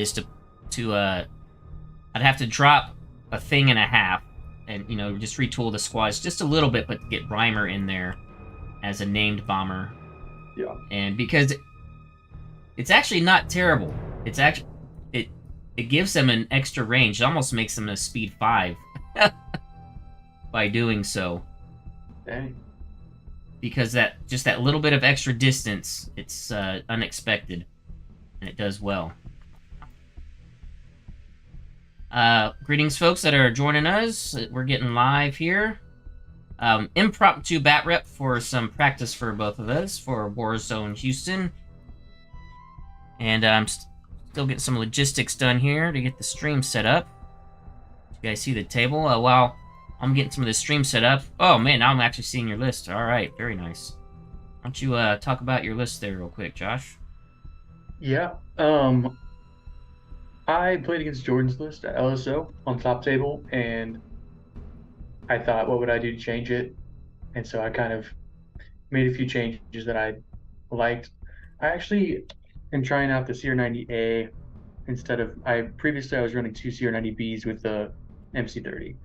is to I'd have to drop a thing and a half, and just retool the squads just a little bit, but get Reimer in there as a named bomber. Yeah. And because it's actually not terrible, it gives them an extra range. It almost makes them a speed 5 by doing so. Dang. Because that little bit of extra distance, it's unexpected, and it does well. Greetings, folks that are joining us. We're getting live here. Impromptu bat rep for some practice for both of us for Warzone Houston. And I'm still getting some logistics done here to get the stream set up. You guys see the table? While I'm getting some of the stream set up. Oh man, now I'm actually seeing your list. All right, very nice. Why don't you talk about your list there real quick, Josh? Yeah. I played against Jordan's list at LSO on top table, and I thought, what would I do to change it? And so I kind of made a few changes that I liked. I actually am trying out the CR90A instead of previously I was running 2 CR90Bs with the MC30.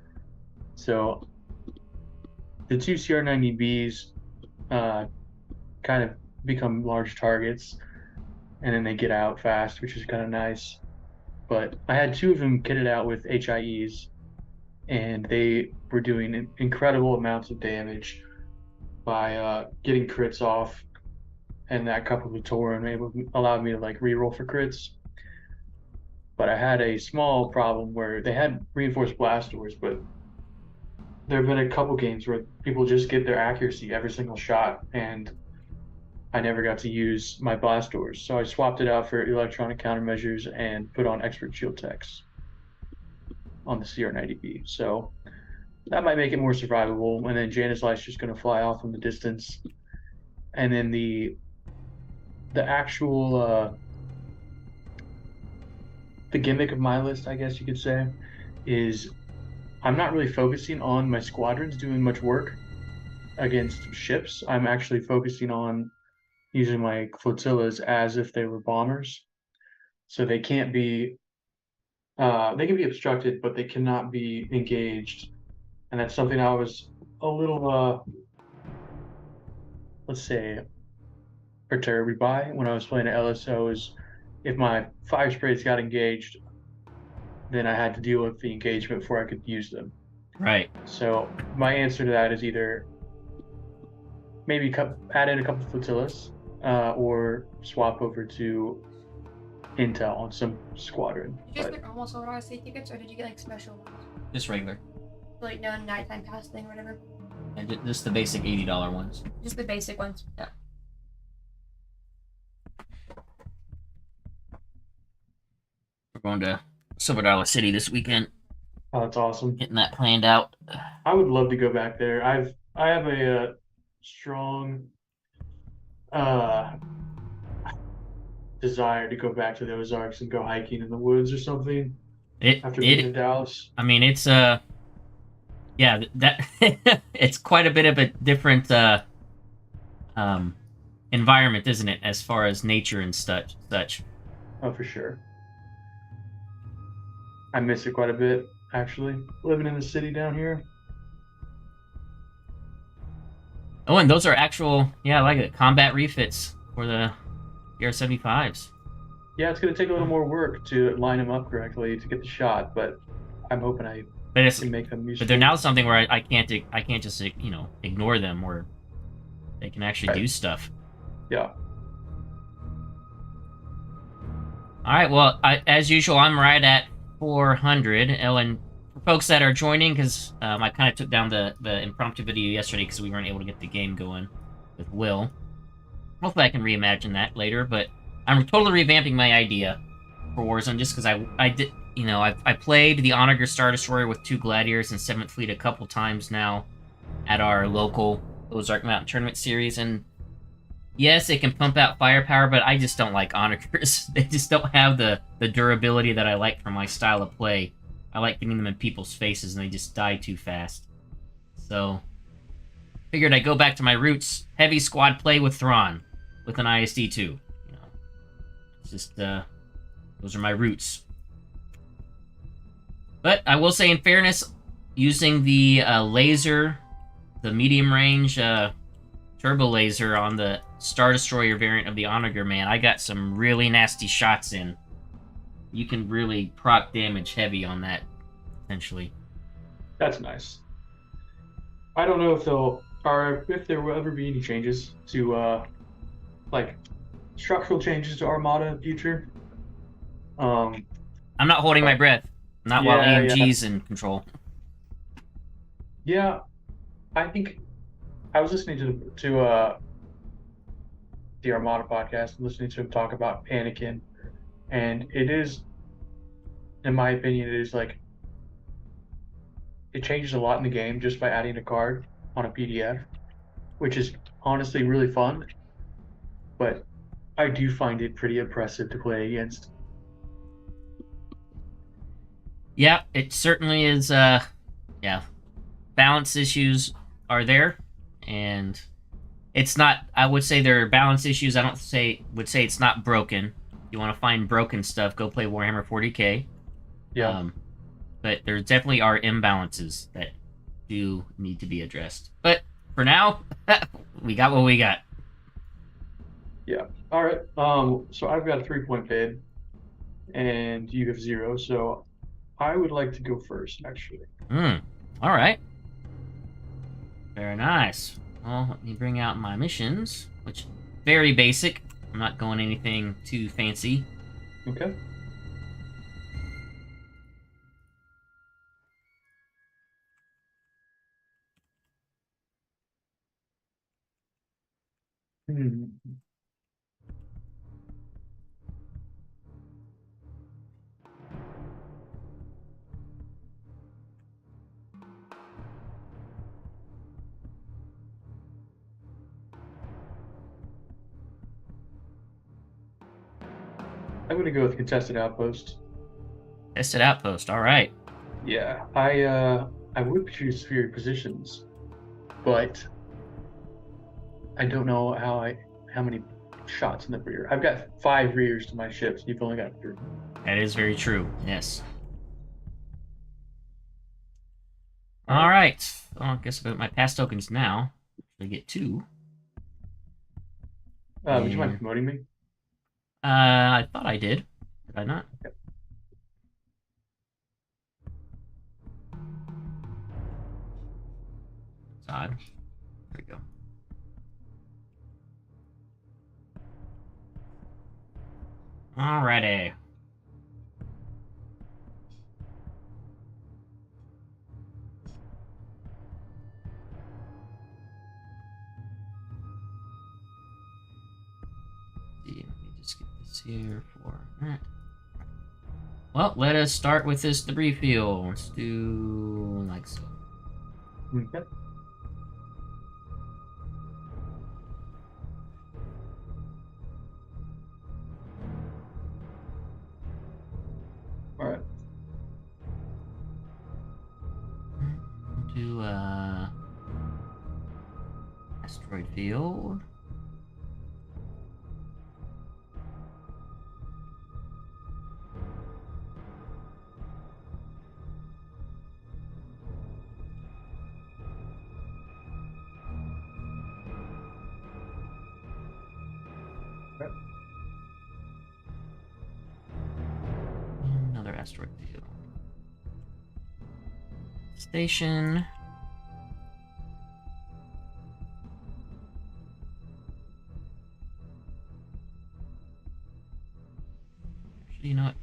So the 2 CR90Bs kind of become large targets, and then they get out fast, which is kind of nice. But I had 2 of them kitted out with HIEs, and they were doing incredible amounts of damage by getting crits off, and that coupled with Thrawn allowed me to like reroll for crits. But I had a small problem where they had reinforced blast doors, but there have been a couple games where people just get their accuracy every single shot, and I never got to use my blast doors. So I swapped it out for electronic countermeasures and put on expert shield techs on the CR90B. So that might make it more survivable. And then Janus Light's just going to fly off in the distance. And then the actual the gimmick of my list, I guess you could say, is I'm not really focusing on my squadrons doing much work against ships. I'm actually focusing on using my flotillas as if they were bombers. So they can't be they can be obstructed, but they cannot be engaged. And that's something I was a little let's say perturbed by when I was playing at LSO. Is if my fire sprays got engaged, then I had to deal with the engagement before I could use them. Right. So my answer to that is either maybe add in a couple flotillas, or swap over to intel on some squadron. Did you just get normal solar RC tickets, or did you get like special ones? Just regular. Like no nighttime pass thing or whatever? And just the basic $80 ones. Just the basic ones. Yeah. We're going to Silver Dollar City this weekend. Oh, that's awesome. Getting that planned out. I would love to go back there. I have a strong desire to go back to the Ozarks and go hiking in the woods or something. After being in Dallas. I mean, it's yeah, that it's quite a bit of a different environment, isn't it, as far as nature and such. Oh, for sure. I miss it quite a bit, actually, living in the city down here. Oh, and those are actual, yeah, I like it, combat refits for the ER-75s. Yeah, it's going to take a little more work to line them up correctly to get the shot, but I'm hoping I can make them useful. But they're now something where I can't just ignore them, or they can actually do stuff. Yeah. All right. Well, as usual, I'm right at 400. And for folks that are joining, because I kind of took down the impromptu video yesterday because we weren't able to get the game going with Will. Hopefully, I can reimagine that later. But I'm totally revamping my idea for Warzone just because I did. I played the Onager Star Destroyer with 2 Gladiators and 7th Fleet a couple times now at our local Ozark Mountain Tournament series, and yes, it can pump out firepower, but I just don't like Onagers. They just don't have the durability that I like for my style of play. I like getting them in people's faces, and they just die too fast. So, figured I'd go back to my roots, heavy squad play with Thrawn, with an ISD-2. It's just, Those are my roots. But I will say, in fairness, using the laser, the medium range turbo laser on the Star Destroyer variant of the Onager, man, I got some really nasty shots in. You can really proc damage heavy on that, potentially. That's nice. I don't know if if there will ever be any changes to like structural changes to Armada in future. I'm not holding my breath. Not while AMG's in control. Yeah, I think I was listening to the Armada podcast and listening to him talk about Anakin, and it is, in my opinion, it is like it changes a lot in the game just by adding a card on a PDF, which is honestly really fun. But I do find it pretty oppressive to play against. Yeah, it certainly is. Yeah, balance issues are there, and it's not. I would say there are balance issues. I don't would say it's not broken. If you want to find broken stuff, go play Warhammer 40K. Yeah. But there definitely are imbalances that do need to be addressed. But for now, we got what we got. Yeah. All right. So I've got a 3-point bid, and you have 0. So I would like to go first, actually. All right. Very nice. Well, let me bring out my missions, which very basic. I'm not going anything too fancy. Okay. Hmm. I'm gonna go with contested outpost. Tested outpost. All right. Yeah, I would choose superior positions, but I don't know how many shots in the rear. I've got 5 rears to my ships. You've only got 3. That is very true. Yes. All right. Well, I guess about my pass tokens now. I get 2. Would you mind promoting me? I thought I did. Did I not? Yep. It's odd. There we go. Alrighty. See, let me just get this here for that. Well, let us start with this debris field. Let's do like so. Okay. All right. Do asteroid field. Okay. Another asteroid field. Station. Actually, you know what?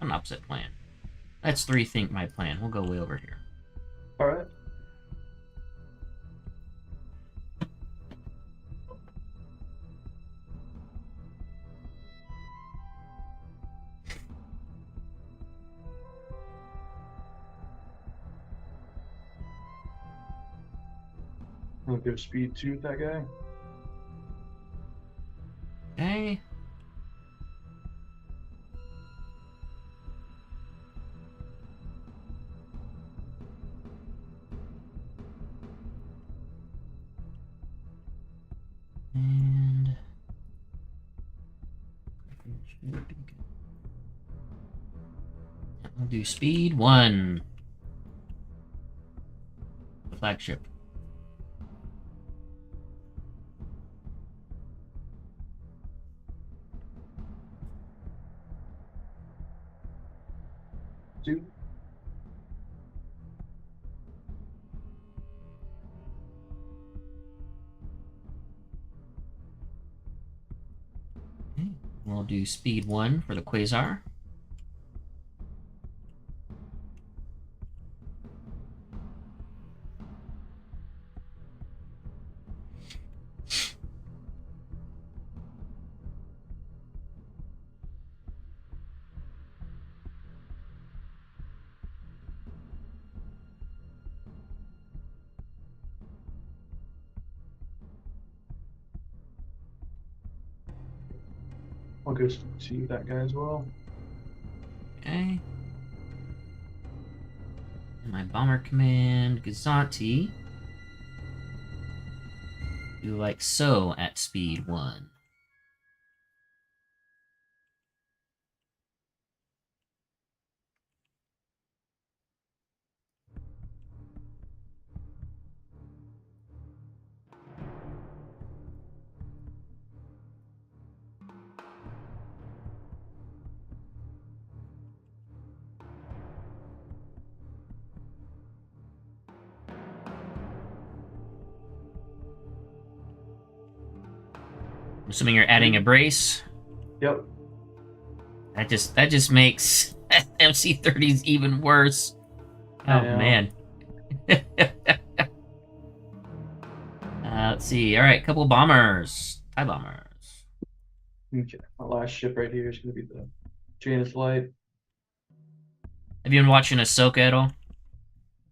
An opposite plan. Let's rethink my plan. We'll go way over here. All right. I'll go speed 2 with that guy. Okay. And should be good. We'll do speed 1. The flagship. Two. Okay. We'll do speed 1 for the Quasar. I'll go see that guy as well. Okay. And my bomber command, Gazanti. Do like so at speed 1. I'm assuming you're adding a brace. Yep. That just makes MC30s even worse. Oh I know. man. Let's see. All right, couple bombers. TIE bombers. Okay. My last ship right here is going to be the Janus Light. Have you been watching Ahsoka at all?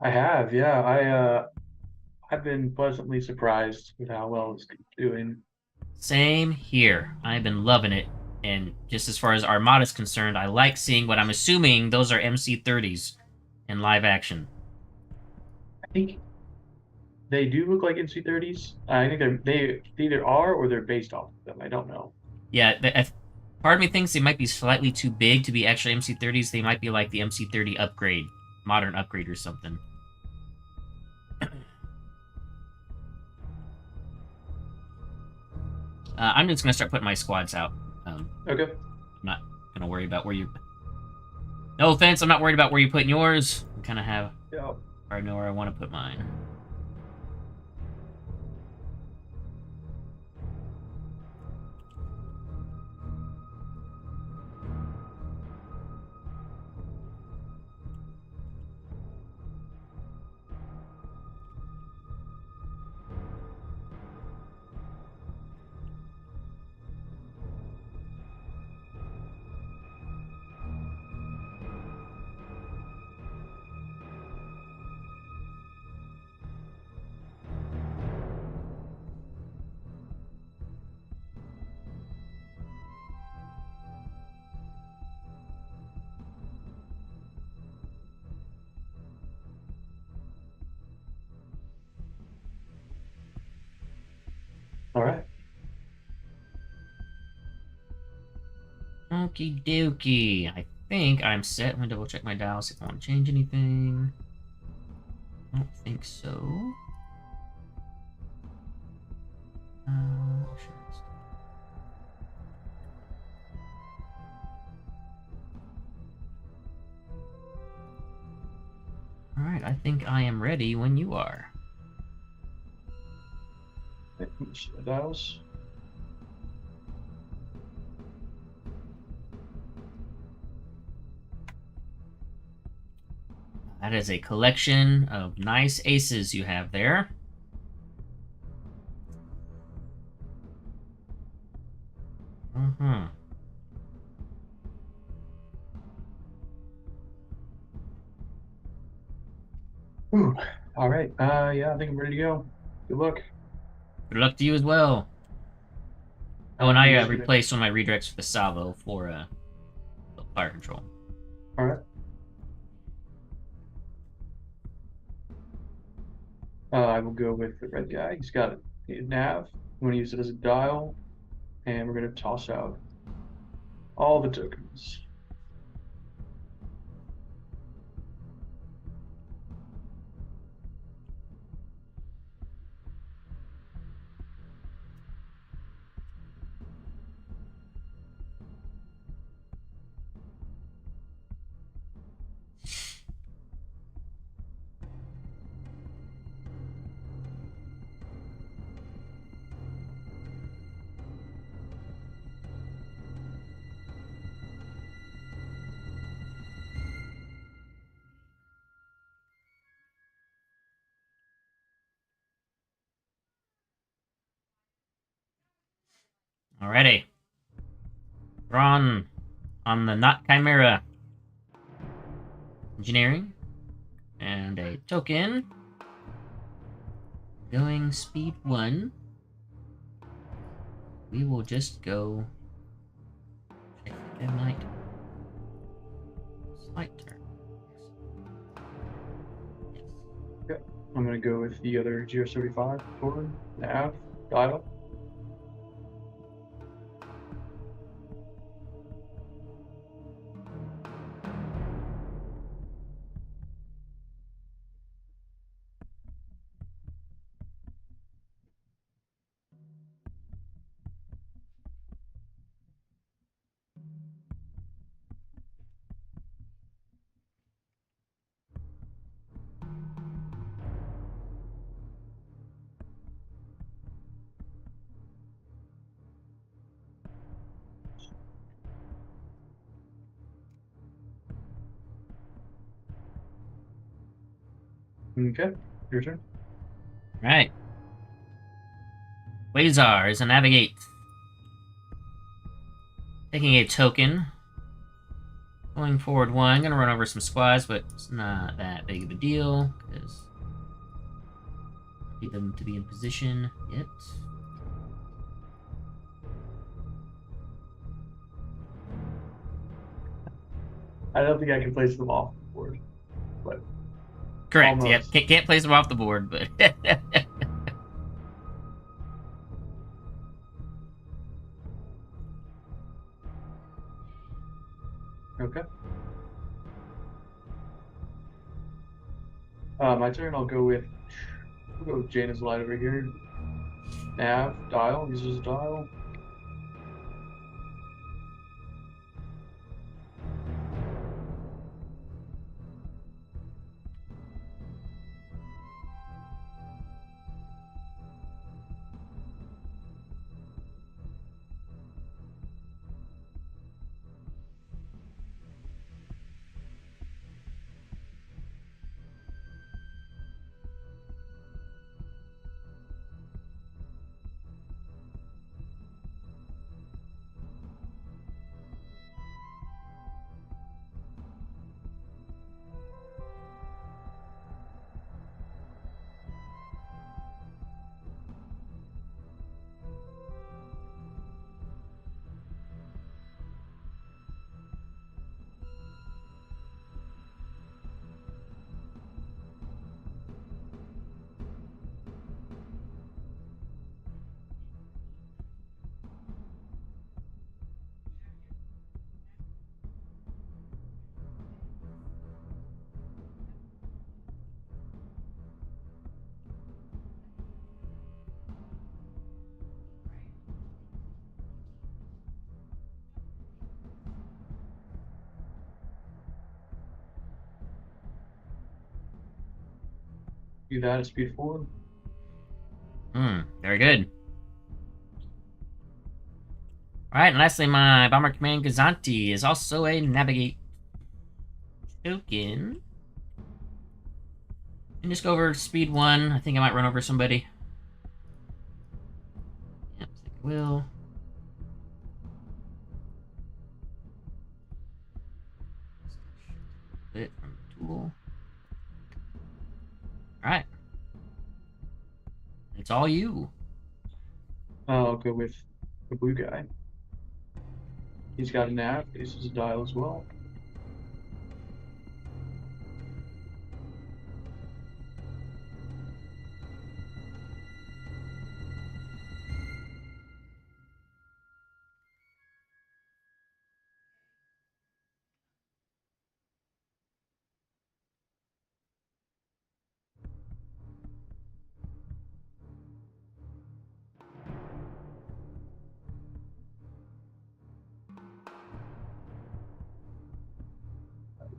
I have, yeah. I've been pleasantly surprised with how well it's doing. Same here. I've been loving it. And just as far as Armada is concerned, I like seeing what I'm assuming those are MC30s in live action. I think they do look like NC30s. I think they either are or they're based off of them. I don't know. Yeah, part of me thinks they might be slightly too big to be actually MC30s. They might be like the MC30 upgrade, modern upgrade or something. I'm just gonna start putting my squads out. Okay. I'm not gonna worry about where you. No offense, I'm not worried about where you putting yours. I kind of have. Yeah. I know where I want to put mine. All right. Okie dokie. I think I'm set. I'm gonna double check my dial, see if I want to change anything. I don't think so. Alright, I think I am ready when you are. Dials. That is a collection of nice aces you have there. Mm-hmm. Ooh. All right. Yeah, I think I'm ready to go. Good luck. Good luck to you as well. Oh, and I Just gonna- replaced one of my redirects for the salvo for fire control. All right. I will go with the red guy. He's got a nav. I'm going to use it as a dial, and we're going to toss out all the tokens. Alrighty. Thrawn on the not Chimera. Engineering. And a token. Going speed 1. We will just go. I think I might. Slight turn. Yes. I'm gonna go with the other GR75 toward nav dial. Okay, your turn. Right. Quasar is a navigate. Taking a token. Going forward 1. Gonna run over some squads, but it's not that big of a deal because I need them to be in position yet. I don't think I can place them off the board, but Correct. Almost. Yep. Can't place them off the board, but okay. My turn. I'll go with Jaina's light over here. Nav dial. Uses dial. Do that at speed 4. very good. Alright, and lastly, my Bomber Command Gazanti is also a navigate token. And just go over speed 1. I think I might run over somebody. Yep, I think I will. Bit from the tool. Alright. It's all you. I'll go with the blue guy. He's got a nav. Uses a dial as well.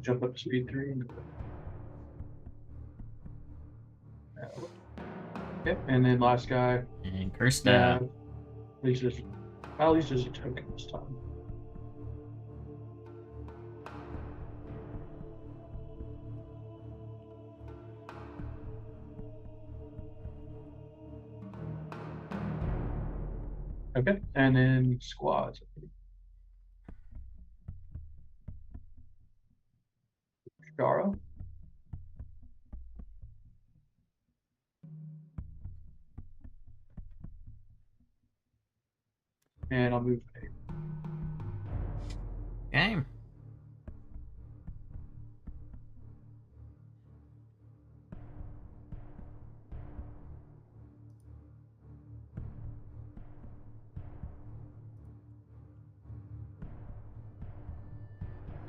Jump up to speed 3. Okay, and then last guy. And Kyrsta. Nav. At least there's a token this time. Okay, and then squads. Shara. And I'll move Okay.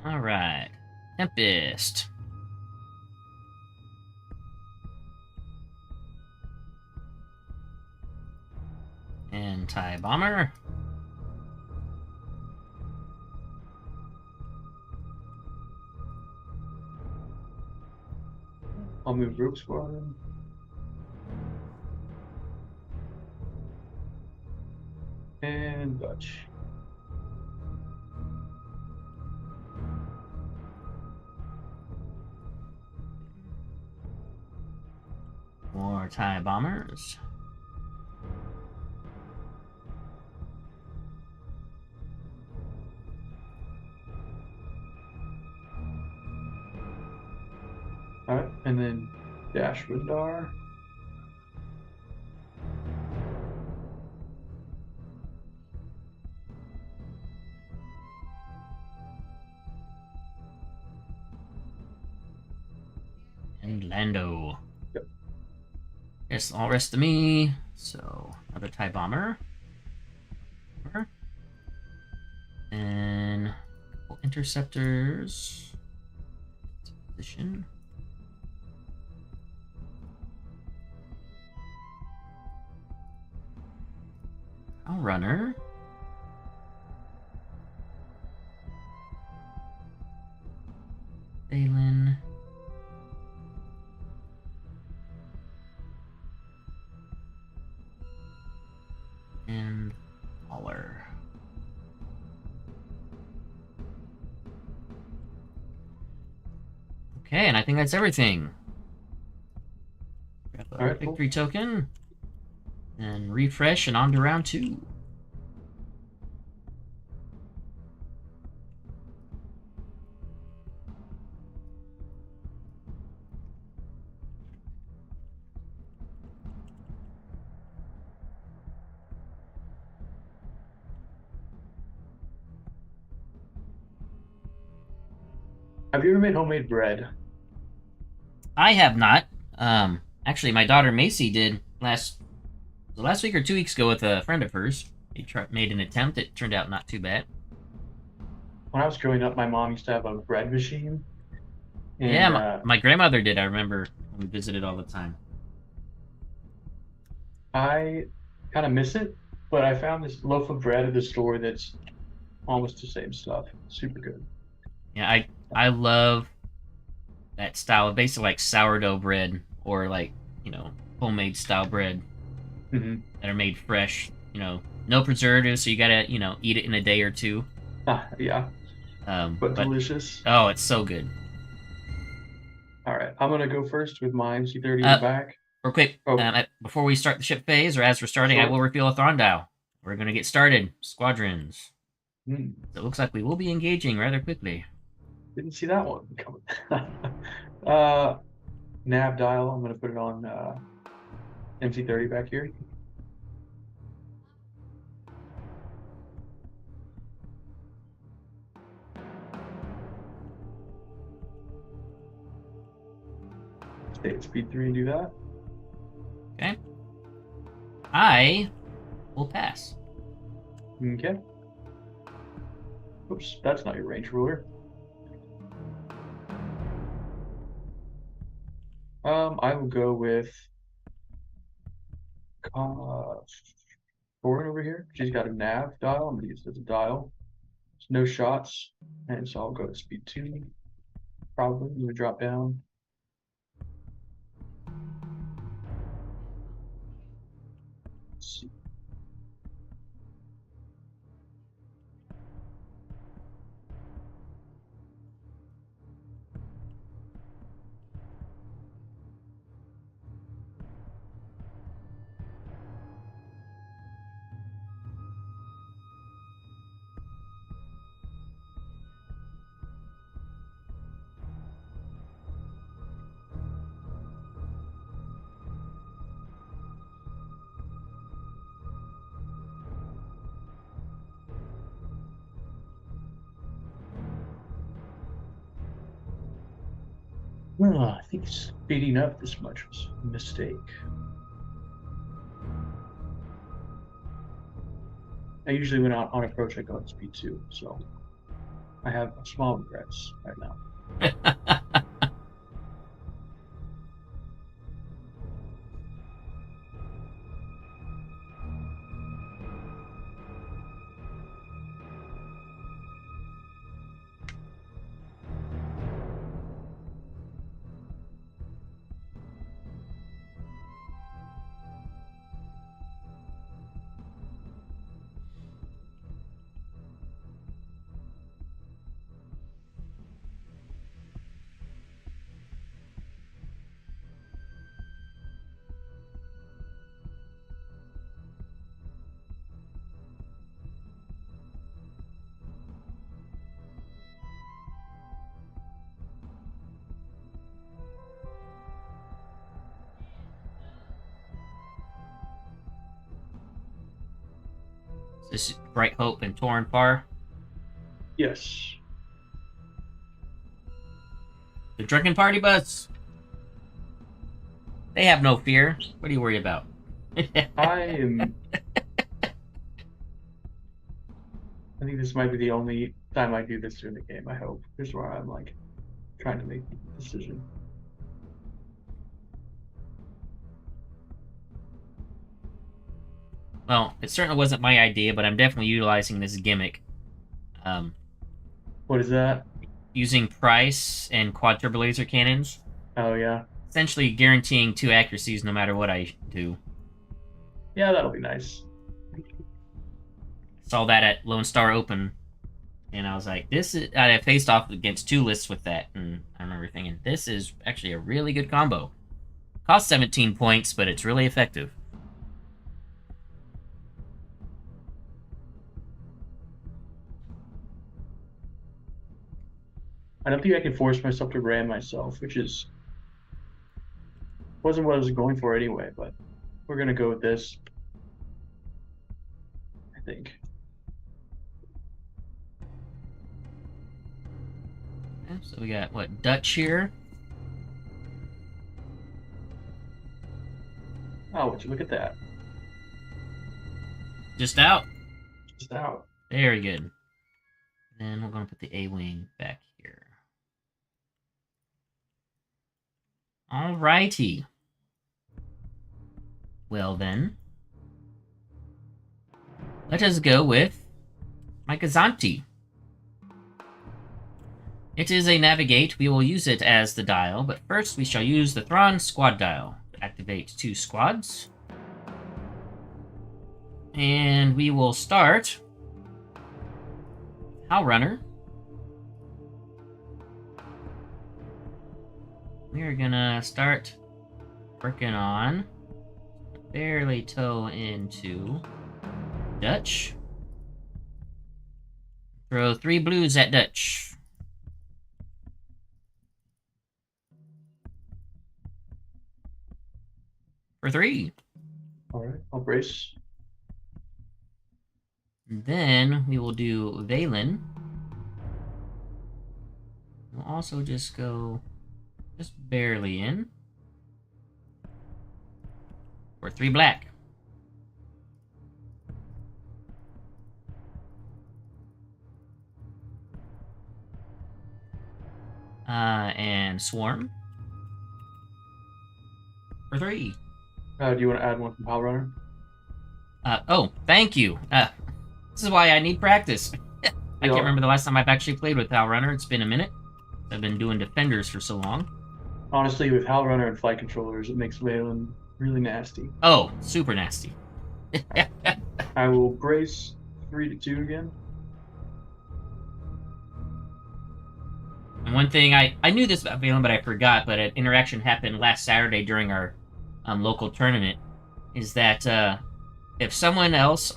All right. Tempest. Anti-bomber. I'll move Rogue Squadron. And Dutch. More TIE bombers. Alright, and then Dash Windar. And Lando. Yep. Guess all rest of me. So another TIE bomber. And a couple interceptors. Position. Runner. Balin. And Waller. Okay, and I think that's everything. Grab a Alright, cool. victory token. And refresh and on to round 2. Have you ever made homemade bread? I have not. Actually, my daughter Macy did last week or 2 weeks ago with a friend of hers. He made an attempt. It turned out not too bad. When I was growing up, my mom used to have a bread machine. And, Yeah, my grandmother did. I remember when we visited all the time. I kind of miss it, but I found this loaf of bread at the store that's almost the same stuff. Super good. Yeah, I love that style of basically like sourdough bread or like, homemade style bread Mm-hmm. that are made fresh, no preservatives, so you gotta, eat it in a day or two. Yeah, but delicious. Oh, it's so good. All right, I'm gonna go first with my MC30 in the back. Real quick, Oh. Before we start the ship phase, or as we're starting, I Sure. will reveal a Thrawn dial. We're gonna get started. Squadrons. So it looks like we will be engaging rather quickly. Didn't see that one coming. Nav dial. I'm gonna put it on MC30 back here. Stay at speed 3 and do that. Okay. I will pass. Okay. Oops, that's not your range ruler. I will go with Corin over here. She's got a nav dial. I'm gonna use it as a dial. There's no shots, and so I'll go to speed 2. Probably I'm gonna drop down. Let's see. I think speeding up this much was a mistake. I usually when on approach I go at speed 2, so I have small regrets right now. This is Bright Hope and Torn Far. Yes. The drunken party bus. They have no fear. What are you worried about? I think this might be the only time I do this during the game, I hope. Here's where I'm like trying to make a decision. Well, it certainly wasn't my idea, but I'm definitely utilizing this gimmick. What is that? Using Price and quad turbo laser cannons. Oh yeah. Essentially guaranteeing 2 accuracies no matter what I do. Yeah, that'll be nice. Saw that at Lone Star Open, and I was like, this is... I faced off against 2 lists with that, and I remember thinking, this is actually a really good combo. Costs 17 points, but it's really effective. I don't think I can force myself to ram myself, which wasn't what I was going for anyway, but we're gonna go with this. I think. Yeah, so we got, what, Dutch here? Oh, would you look at that? Just out. Just out. Very good. Then we're going to put the A-Wing back here. Alrighty. Well then, let us go with my Gazanti. It is a navigate. We will use it as the dial, but first we shall use the Thrawn squad dial to activate 2 squads. And we will start Howlrunner. We're gonna start working on barely toe into Dutch. Throw 3 blues at Dutch. For 3. Alright, I'll brace. Then we will do Valen. We'll also just go just barely in. For 3 black. And Swarm. For 3. Do you want to add one from Howlrunner? Oh, thank you. This is why I need practice. I can't remember the last time I've actually played with Howlrunner. It's been a minute. I've been doing Defenders for so long. Honestly, with Howlrunner and flight controllers, it makes Valen really nasty. Oh, super nasty. I will brace 3 to 2 again. And one thing, I knew this about Valen, but I forgot, but an interaction happened last Saturday during our local tournament, is that if someone else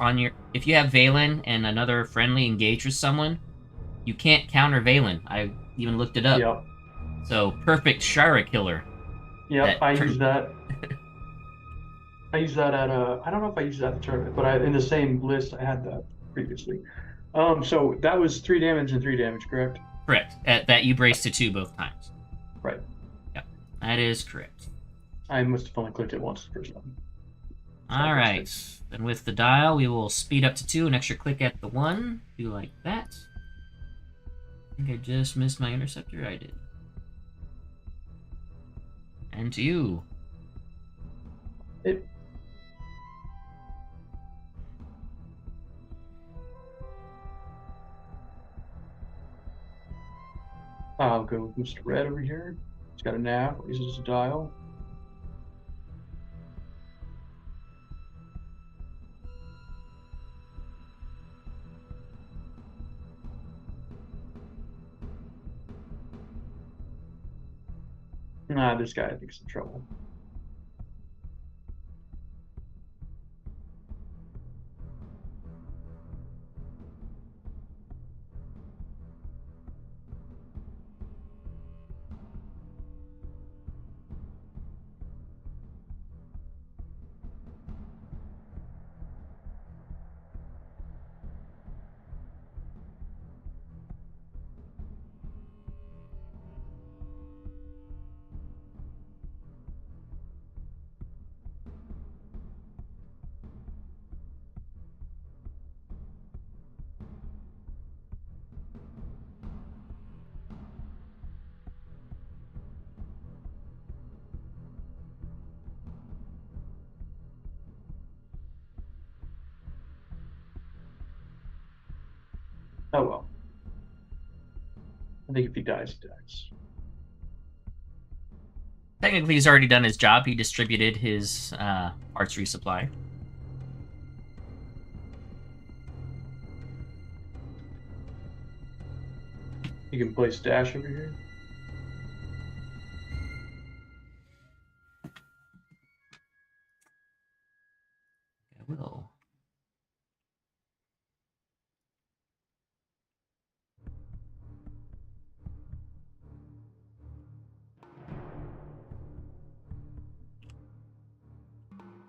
if you have Valen and another friendly engage with someone, you can't counter Valen. I even looked it up. Yep. So, perfect Shara killer. Yep, I use that. I use that at I don't know if I used that at the tournament, but in the same list I had that previously. So that was 3 damage and 3 damage, correct? Correct. That you braced to 2 both times. Right. That is correct. I must have only clicked it once the first time. All right. Then with the dial, we will speed up to 2, an extra click at the 1. Do like that. I think I just missed my interceptor. I did. And to you. I'll go with Mr. Red over here. He's got a nav, uses a dial. Nah, this guy I think is in trouble. Oh well. I think if he dies, he dies. Technically, he's already done his job. He distributed his parts resupply. You can place dash over here. I will.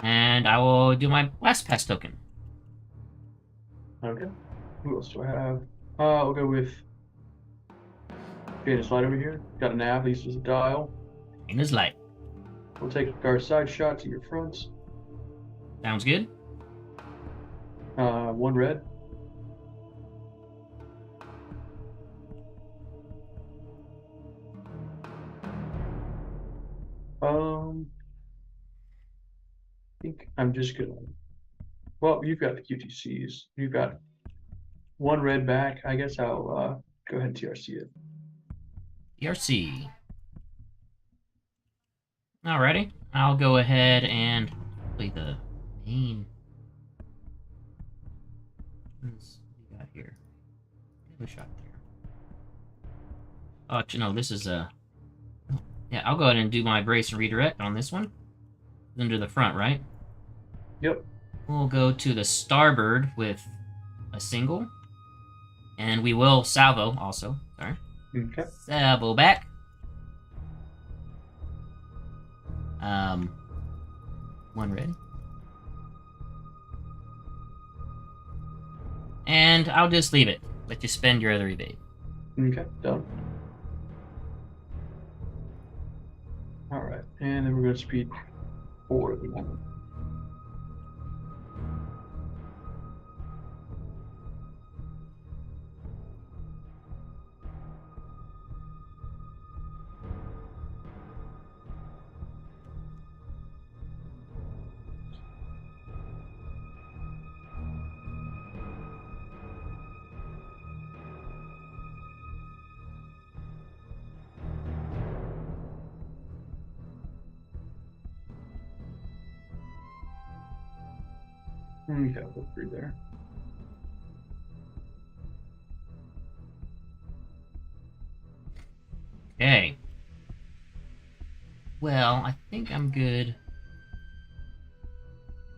And I will do my last pass token. Okay. Who else do I have? I'll go with Janus Light over here. Got a nav, he uses a dial. In his light. We'll take a guard side shot to your fronts. Sounds good. 1 red. I think I'm just gonna. Well, you've got the QTCs. You've got 1 red back. I guess I'll go ahead and TRC it. ERC. Alrighty. I'll go ahead and play the main. What do we got here? Give a shot there. Oh, no, this is a. Yeah, I'll go ahead and do my brace and redirect on this one. Under the front, right? Yep. We'll go to the starboard with a single. And we will salvo also. Sorry. Okay. Salvo back. 1 red. And I'll just leave it. Let you spend your other evade. Okay, done. Alright, and then we're going to speed 4 at the moment. Okay, I'll go through there. Okay. Well, I think I'm good.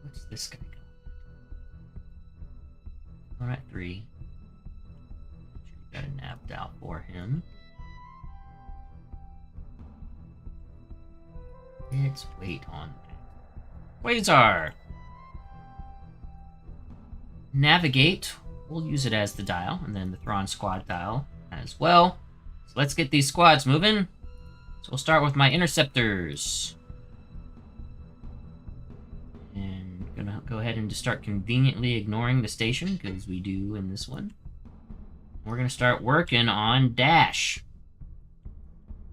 What's this guy going? Alright, 3. Got a nabbed out for him. Let's wait on that. Quasar! Navigate. We'll use it as the dial, and then the Thrawn squad dial as well. So let's get these squads moving. So we'll start with my interceptors. And gonna go ahead and just start conveniently ignoring the station, because we do in this one. We're gonna start working on dash.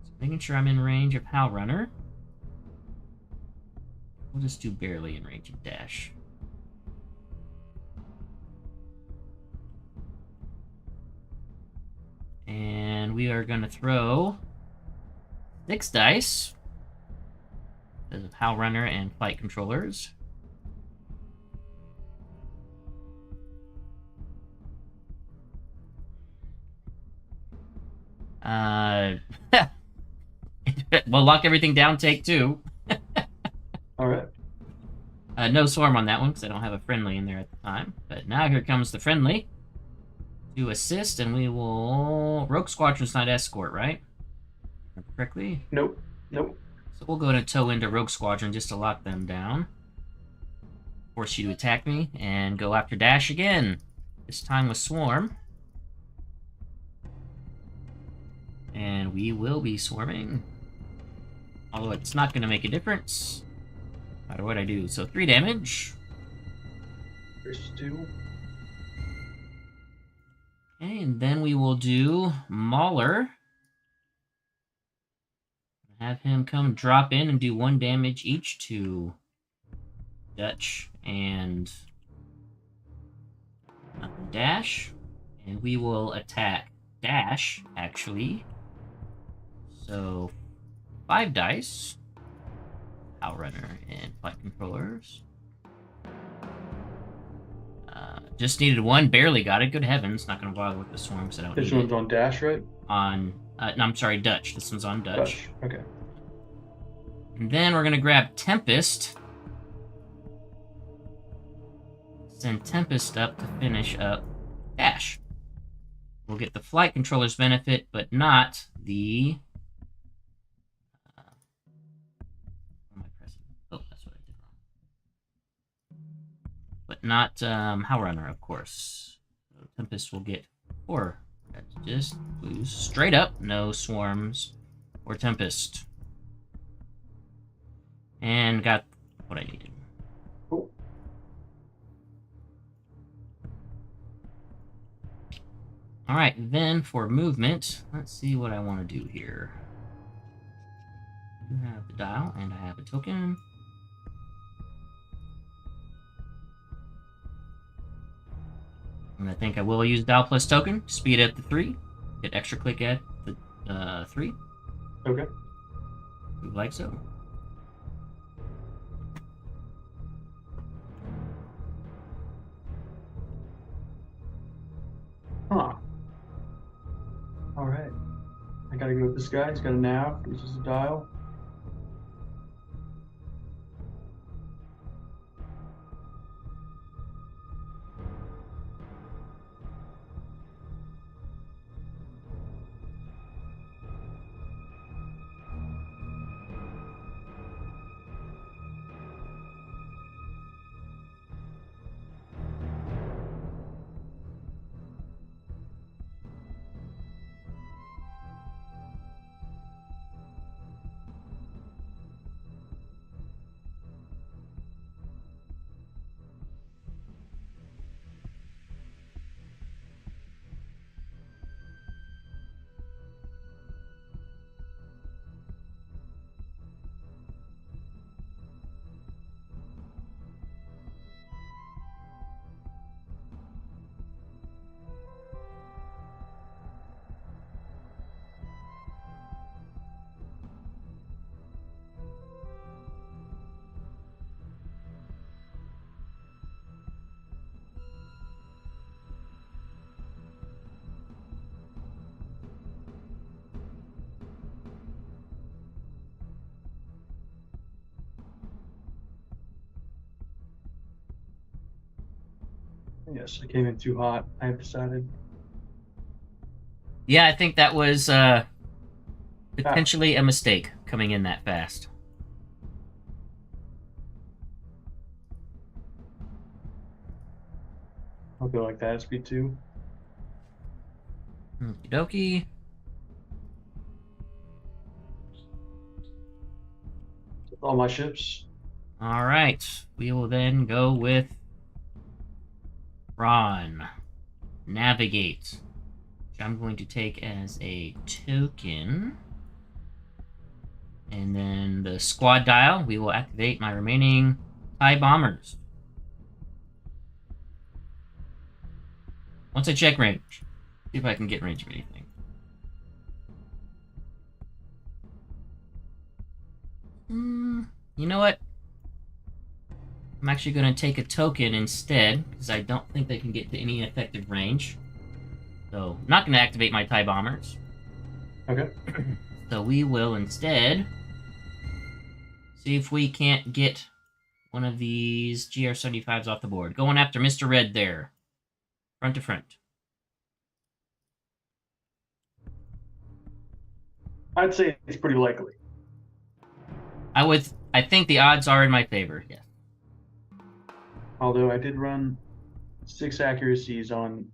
So making sure I'm in range of Howl Runner. We'll just do barely in range of dash. And we are gonna throw 6 dice because of Howl Runner and Flight Controllers. We'll lock everything down, take 2. Alright. No swarm on that one because I don't have a friendly in there at the time. But now here comes the friendly to assist, and we will... Rogue Squadron's not escort, right? Remember correctly? Nope. Nope. So we'll go and tow into Rogue Squadron just to lock them down. Force you to attack me, and go after dash again. This time with swarm. And we will be swarming. Although it's not going to make a difference. No matter what I do. So 3 damage. First 2. Okay, and then we will do Mauler. Have him come drop in and do 1 damage each to Dutch and Dash. And we will attack Dash, actually. So 5 dice. Outrunner and Flight Controllers. Just needed 1, barely got it. Good heavens, not going to bother with the swarm because I don't This need one's it. on dash, right? On, no, I'm sorry, Dutch. This one's on Dutch. Okay. And then we're going to grab Tempest. Send Tempest up to finish up Dash. We'll get the Flight Controller's benefit, but not the... what am I pressing? Oh, that's what I did wrong. But not Howl Runner, of course. So Tempest will get 4. That's just blues. Straight up, no swarms or Tempest. And got what I needed. Cool. Alright, then for movement, let's see what I want to do here. I have the dial, and I have a token. And I think I will use dial plus token, speed at the 3, get extra click at the 3. Okay. Move like so. Huh. Alright. I gotta go with this guy. He's got a nav, which is a dial. Yes, I came in too hot. I have decided. Yeah, I think that was potentially a mistake coming in that fast. I'll go like that at speed 2. Okie dokie. all my ships. All right. We will then go with Thrawn. Navigate. Which I'm going to take as a token. And then the squad dial, we will activate my remaining TIE bombers. Once I check range, see if I can get range of anything. You know what? I'm actually going to take a token instead, because I don't think they can get to any effective range. So, I'm not going to activate my TIE bombers. Okay. So we will instead see if we can't get one of these GR-75s off the board. Going after Mr. Red there. Front to front. I'd say it's pretty likely. I think the odds are in my favor, yes. Although I did run 6 accuracies on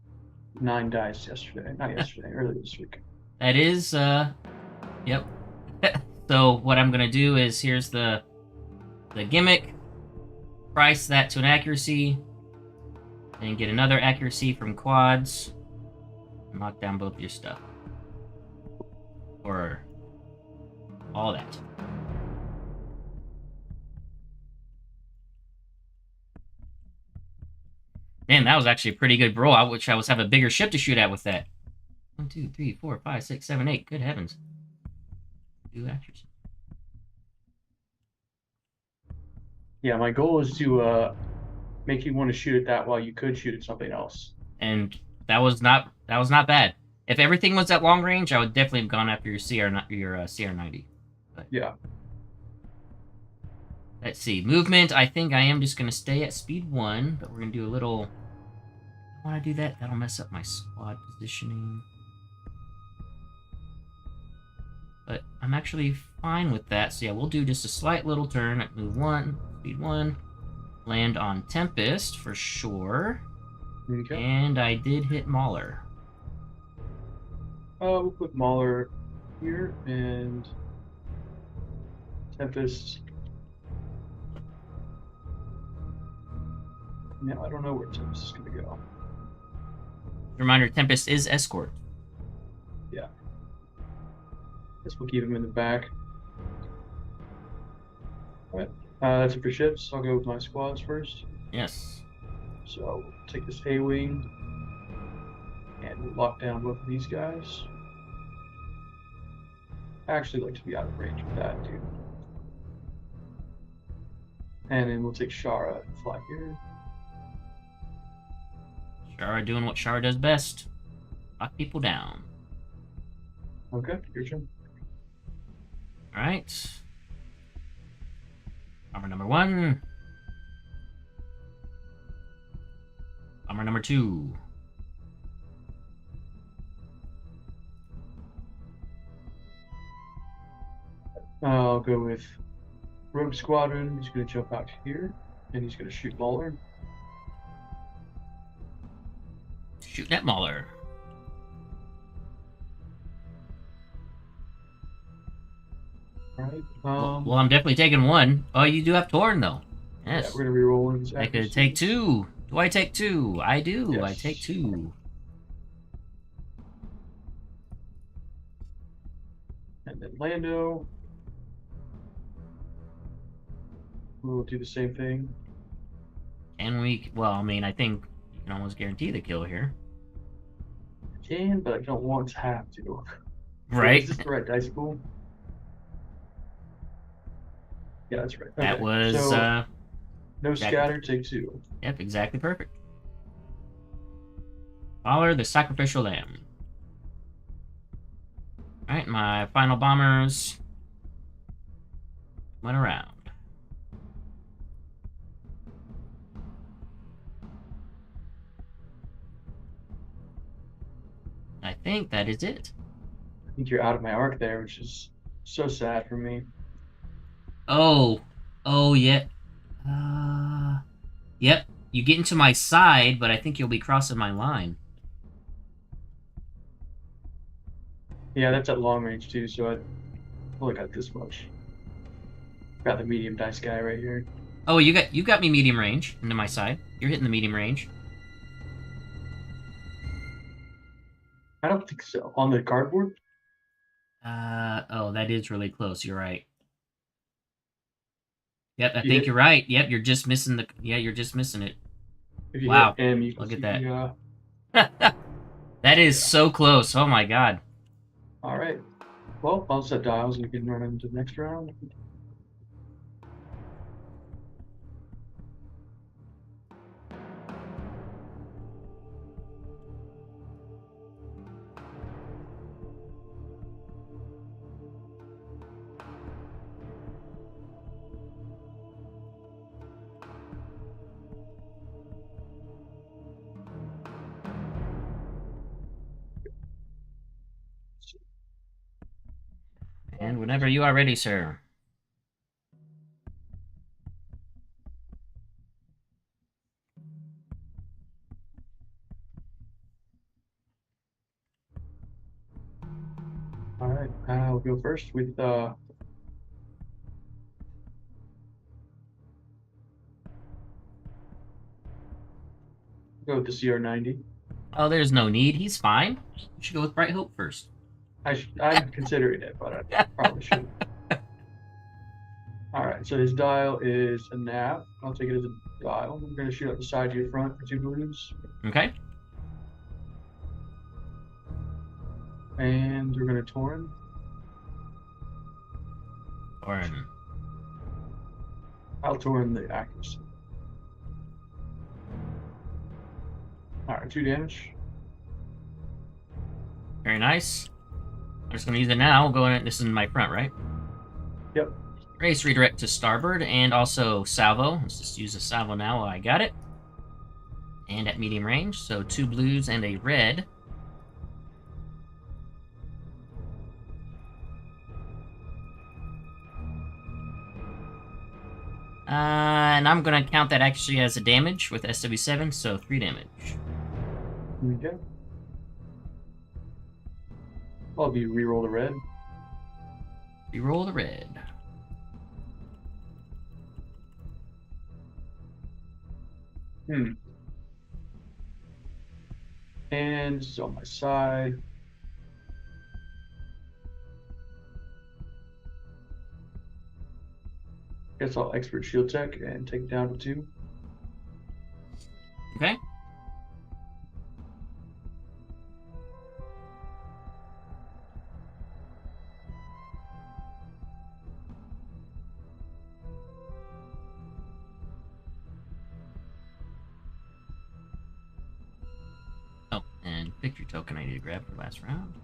9 dice yesterday. Not yesterday, earlier this week. That is, yep. So what I'm gonna do is, here's the gimmick. Price that to an accuracy. And get another accuracy from quads. And lock down both your stuff. Or all that. Man, that was actually a pretty good roll. I wish I was have a bigger ship to shoot at with that. 1, 2, 3, 4, 5, 6, 7, 8. Good heavens. 2 accuracy. Yeah, my goal is to make you want to shoot at that while you could shoot at something else. And that was not bad. If everything was at long range, I would definitely have gone after your CR90. But yeah. Let's see. Movement, I think I am just going to stay at speed 1, but we're going to do a little... I want to do that. That'll mess up my squad positioning. But I'm actually fine with that. So yeah, we'll do just a slight little turn at move 1, speed 1. Land on Tempest for sure. Okay. And I did hit Mauler. We'll put Mauler here and Tempest. Now I don't know where Tempest is going to go. Reminder, Tempest is escort. Yeah. Guess we'll keep him in the back. Alright. That's it for ships. I'll go with my squads first. Yes. So we'll take this A-Wing and we'll lock down both of these guys. I actually like to be out of range with that, dude. And then we'll take Shara and fly here. Shara doing what Shara does best. Lock people down. Okay, your turn. Alright. Bomber number 1. Bomber number 2. I'll go with Rogue Squadron. He's going to jump out here and he's going to shoot Mauler. Shooting at Mauler. Alright. Well, I'm definitely taking 1. Oh, you do have Torn, though. Yes. Yeah, we're going to re-roll his I could accuracy. take 2. Do I take 2? I do. Yes. I take 2. And then Lando. We'll do the same thing. And we... Well, I mean, I think you can almost guarantee the kill here. I can, but I don't want to have to. Right? Is this the right dice pool? Yeah, that's right. That Okay, was... so, no exactly. scatter, take 2. Yep, exactly perfect. Mauler, the sacrificial lamb. Alright, my final bombers went around. I think that is it. I think you're out of my arc there, which is so sad for me. Oh, yeah. Yep. You get into my side, but I think you'll be crossing my line. Yeah, that's at long range too, so I only got this much. Got the medium dice guy right here. Oh, you got me medium range into my side. You're hitting the medium range. I don't think so. On the cardboard? Oh, that is really close. You're right. Yep, I You think hit- you're right. Yep, you're just missing the. Yeah, you're just missing it. If you Wow. hit M, you can Look at see, that. That is so close. Oh my god. all right. Well, I'll set dials and we can run into the next round. And whenever you are ready, sir. All right. I'll go first with go with the CR90. Oh, there's no need. He's fine. You should go with Bright Hope first. I'm considering it, but I probably should. All right. So his dial is a nav. I'll take it as a dial. I'm going to shoot out the side to your front for 2 balloons. Okay. And we're going to Tauren. Orin. I'll Tauren the accuracy. All right. 2 damage. Very nice. I'm just gonna use it now. Go in. This is in my front, right? Yep. Race redirect to starboard and also salvo. Let's just use a salvo now while I got it. And at medium range, so 2 blues and a red. And I'm gonna count that actually as a damage with SW7, so 3 damage. Okay. I'll be reroll the red. Reroll the red. And this is on my side. Guess I'll expert shield tech and take it down to 2. Okay. Oh, and victory token I need to grab for last round.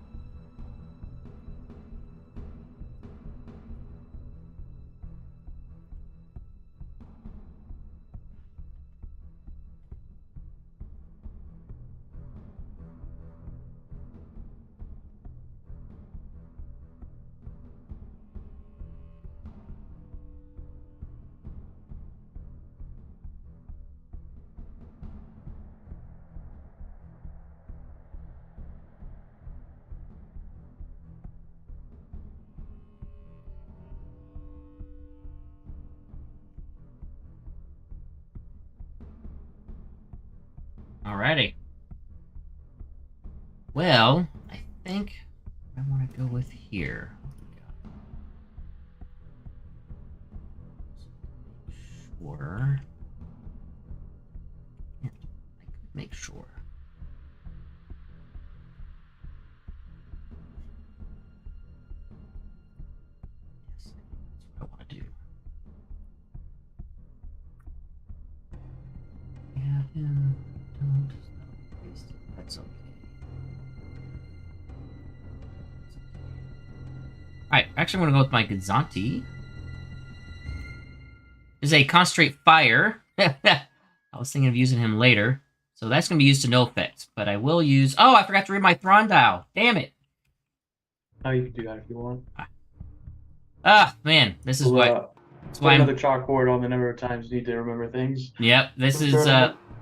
Alrighty. Well, I think I want to go with here. Sure. Yeah, I could make sure. Yes, that's what I want to do. Have him. Don't waste it. That's okay. Alright, actually I'm going to go with my Gazanti. This is a concentrate fire. I was thinking of using him later. So that's going to be used to no effect. But I will use... Oh, I forgot to read my Thrawn dial. Damn it. Oh, you can do that if you want. Ah, man. This is We'll, what... That's put why I'm... another chalkboard on the number of times you need to remember things. Yep, this is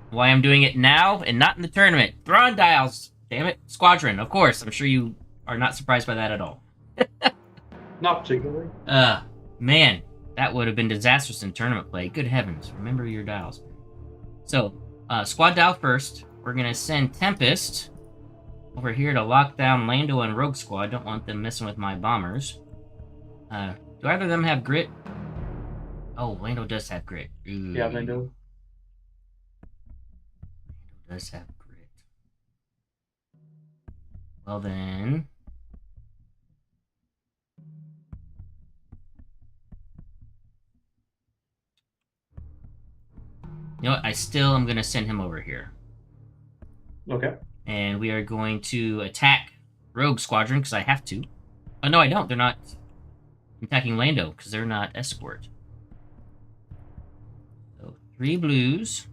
why I'm doing it now and not in the tournament. Thrawn dials. Damn it. Squadron, of course. I'm sure you are not surprised by that at all. Not particularly. Man. That would have been disastrous in tournament play. Good heavens. Remember your dials. So, squad dial first. We're going to send Tempest over here to lock down Lando and Rogue Squad. Don't want them messing with my bombers. Do either of them have grit? Oh, Lando does have grit. Ooh. Yeah, Lando. Lando does have grit. Well then... You know what? I still am going to send him over here. Okay. And we are going to attack Rogue Squadron, because I have to. Oh, no, I don't. They're not attacking Lando, because they're not escort. So, 3 blues.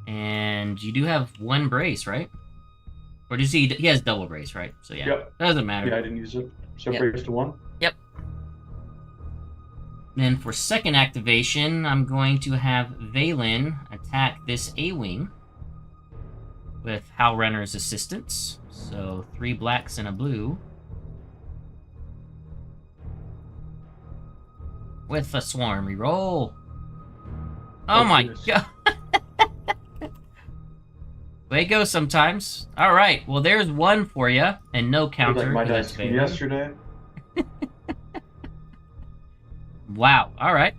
And you do have 1 brace, right? Or does he has double brace, right? So, yeah. Yep. Doesn't matter. Yeah, I didn't use it. So Yep. brace to 1. Yep. Then for second activation, I'm going to have Valen attack this A-Wing with Hal Runner's assistance. So 3 blacks and a blue. With a swarm reroll. Oh my goodness. god. Way it goes sometimes. Alright, well there's 1 for you, and no counter. Like my 'cause that's dice from Valen. yesterday. Wow, alright.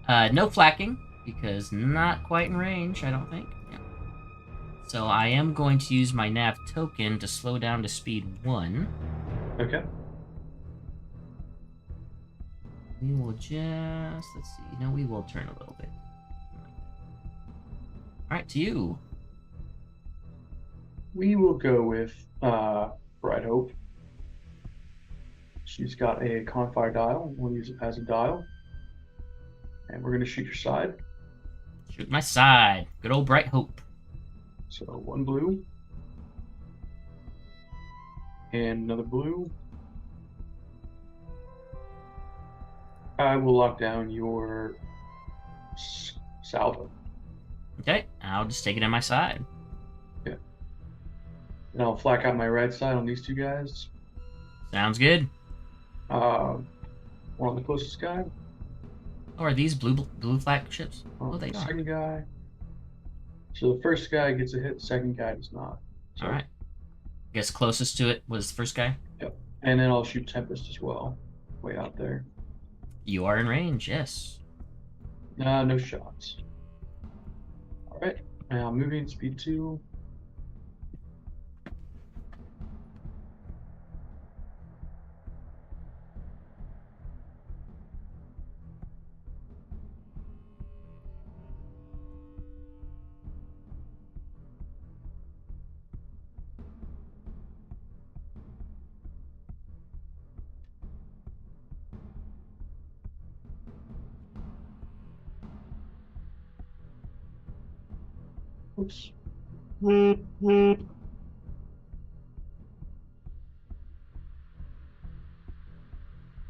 No flacking, because not quite in range, I don't think. Yeah. So I am going to use my nav token to slow down to speed 1. Okay. We will just... let's see. No, we will turn a little bit. Alright, to you. We will go with Bright Hope. She's got a Confire dial. We'll use it as a dial. And we're going to shoot your side. Shoot my side. Good old Bright Hope. So 1 blue. And another blue. I will lock down your salvo. Okay, I'll just take it on my side. Yeah. And I'll flak out my right side on these 2 guys. Sounds good. One on the closest guy. Oh, are these blue flagships? Oh, they The are. second guy. So the first guy gets a hit, the second guy does not. So, Alright. Guess closest to it was the first guy. Yep. And then I'll shoot Tempest as well. Way out there. You are in range, yes. No shots. Alright. Now moving speed 2. Oops. Do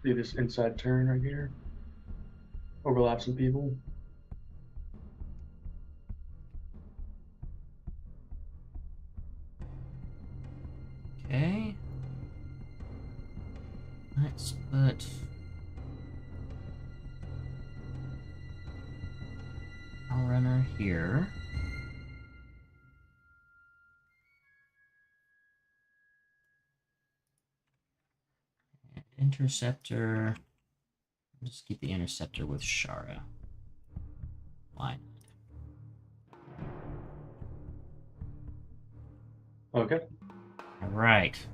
this inside turn right here. Overlap some people. Okay. Let's put... I'll runner here. And interceptor... Just keep the interceptor with Shara. Why not? Okay. Alright.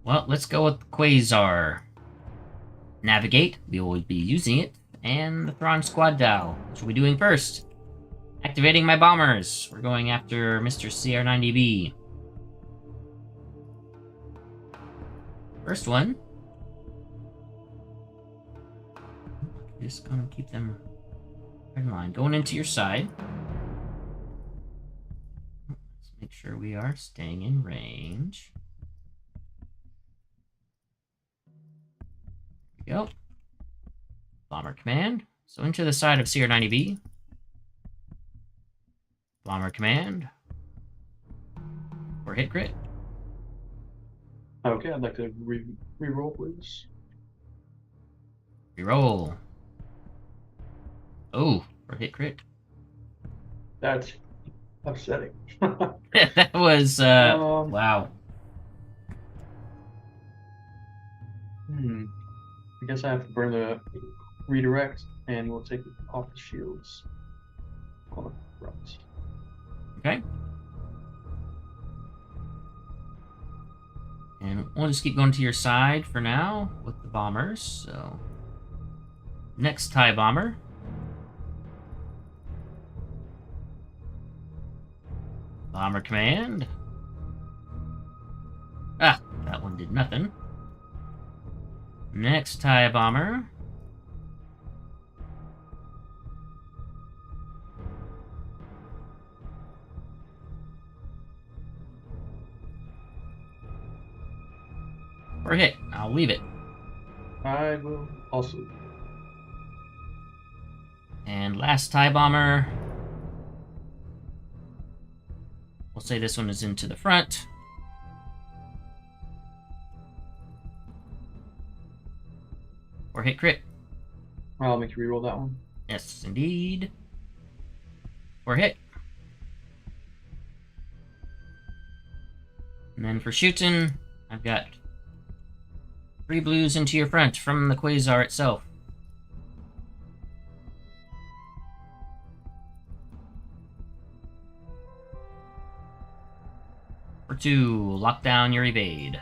Well, let's go with Quasar. Navigate, we will be using it. And the Thrawn squad dial, which we'll be doing first. Activating my bombers. We're going after Mr. CR90B. First one. Just gonna keep them right in line. Going into your side. Let's make sure we are staying in range. There we go. Bomber command. So into the side of CR90B. Bomber command. For hit crit. Okay, I'd like to re-roll, please. Reroll. Oh, for hit crit. That's upsetting. That was wow. I guess I have to burn the redirect, and we'll take it off the shields on the front. Okay. And we'll just keep going to your side for now with the bombers. So, next TIE bomber. Bomber command. Ah, that one did nothing. Next TIE bomber. Or hit. I'll leave it. I will also. And last TIE bomber. We'll say this one is into the front. Or hit crit. I'll make you reroll that one. Yes, indeed. Or hit. And then for shooting, I've got 3 blues into your front from the Quasar itself. For 2, lock down your evade.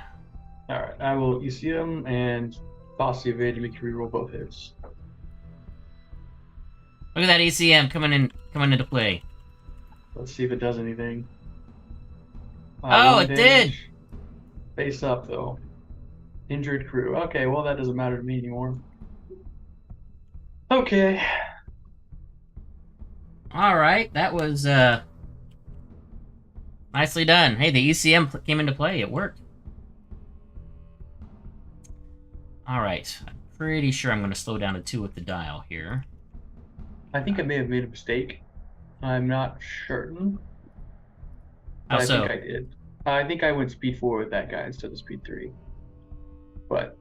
Alright, I will ECM and toss the evade to make you reroll both hits. Look at that ECM coming into play. Let's see if it does anything. Oh, one it did! damage. Face up, though. Injured crew. Okay, well, that doesn't matter to me anymore. Okay. Alright, that was nicely done. Hey, the ECM came into play. It worked. Alright, I'm pretty sure I'm going to slow down to 2 with the dial here. I think I may have made a mistake. I'm not certain. How But so? I think I did. I think I went speed 4 with that guy instead of speed 3. But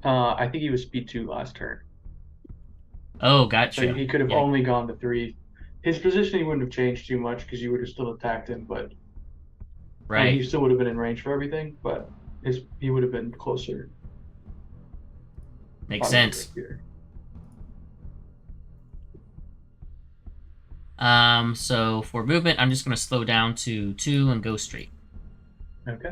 I think he was speed 2 last turn. Oh, gotcha. So he could have Yeah. only gone to 3. His positioning wouldn't have changed too much because you would have still attacked him, but Right. he still would have been in range for everything, but he would have been closer. Makes Probably sense. right here. So for movement, I'm just going to slow down to 2 and go straight. Okay.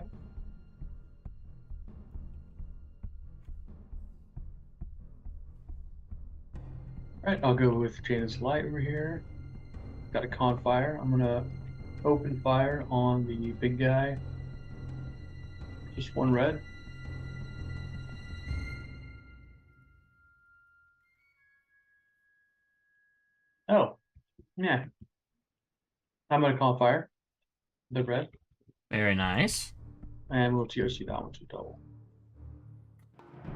Alright, I'll go with Janus Light over here. Got a con fire. I'm gonna open fire on the big guy. Just 1 red. Oh, yeah. I'm gonna con fire the red, Very nice. and we'll TOC that one to double.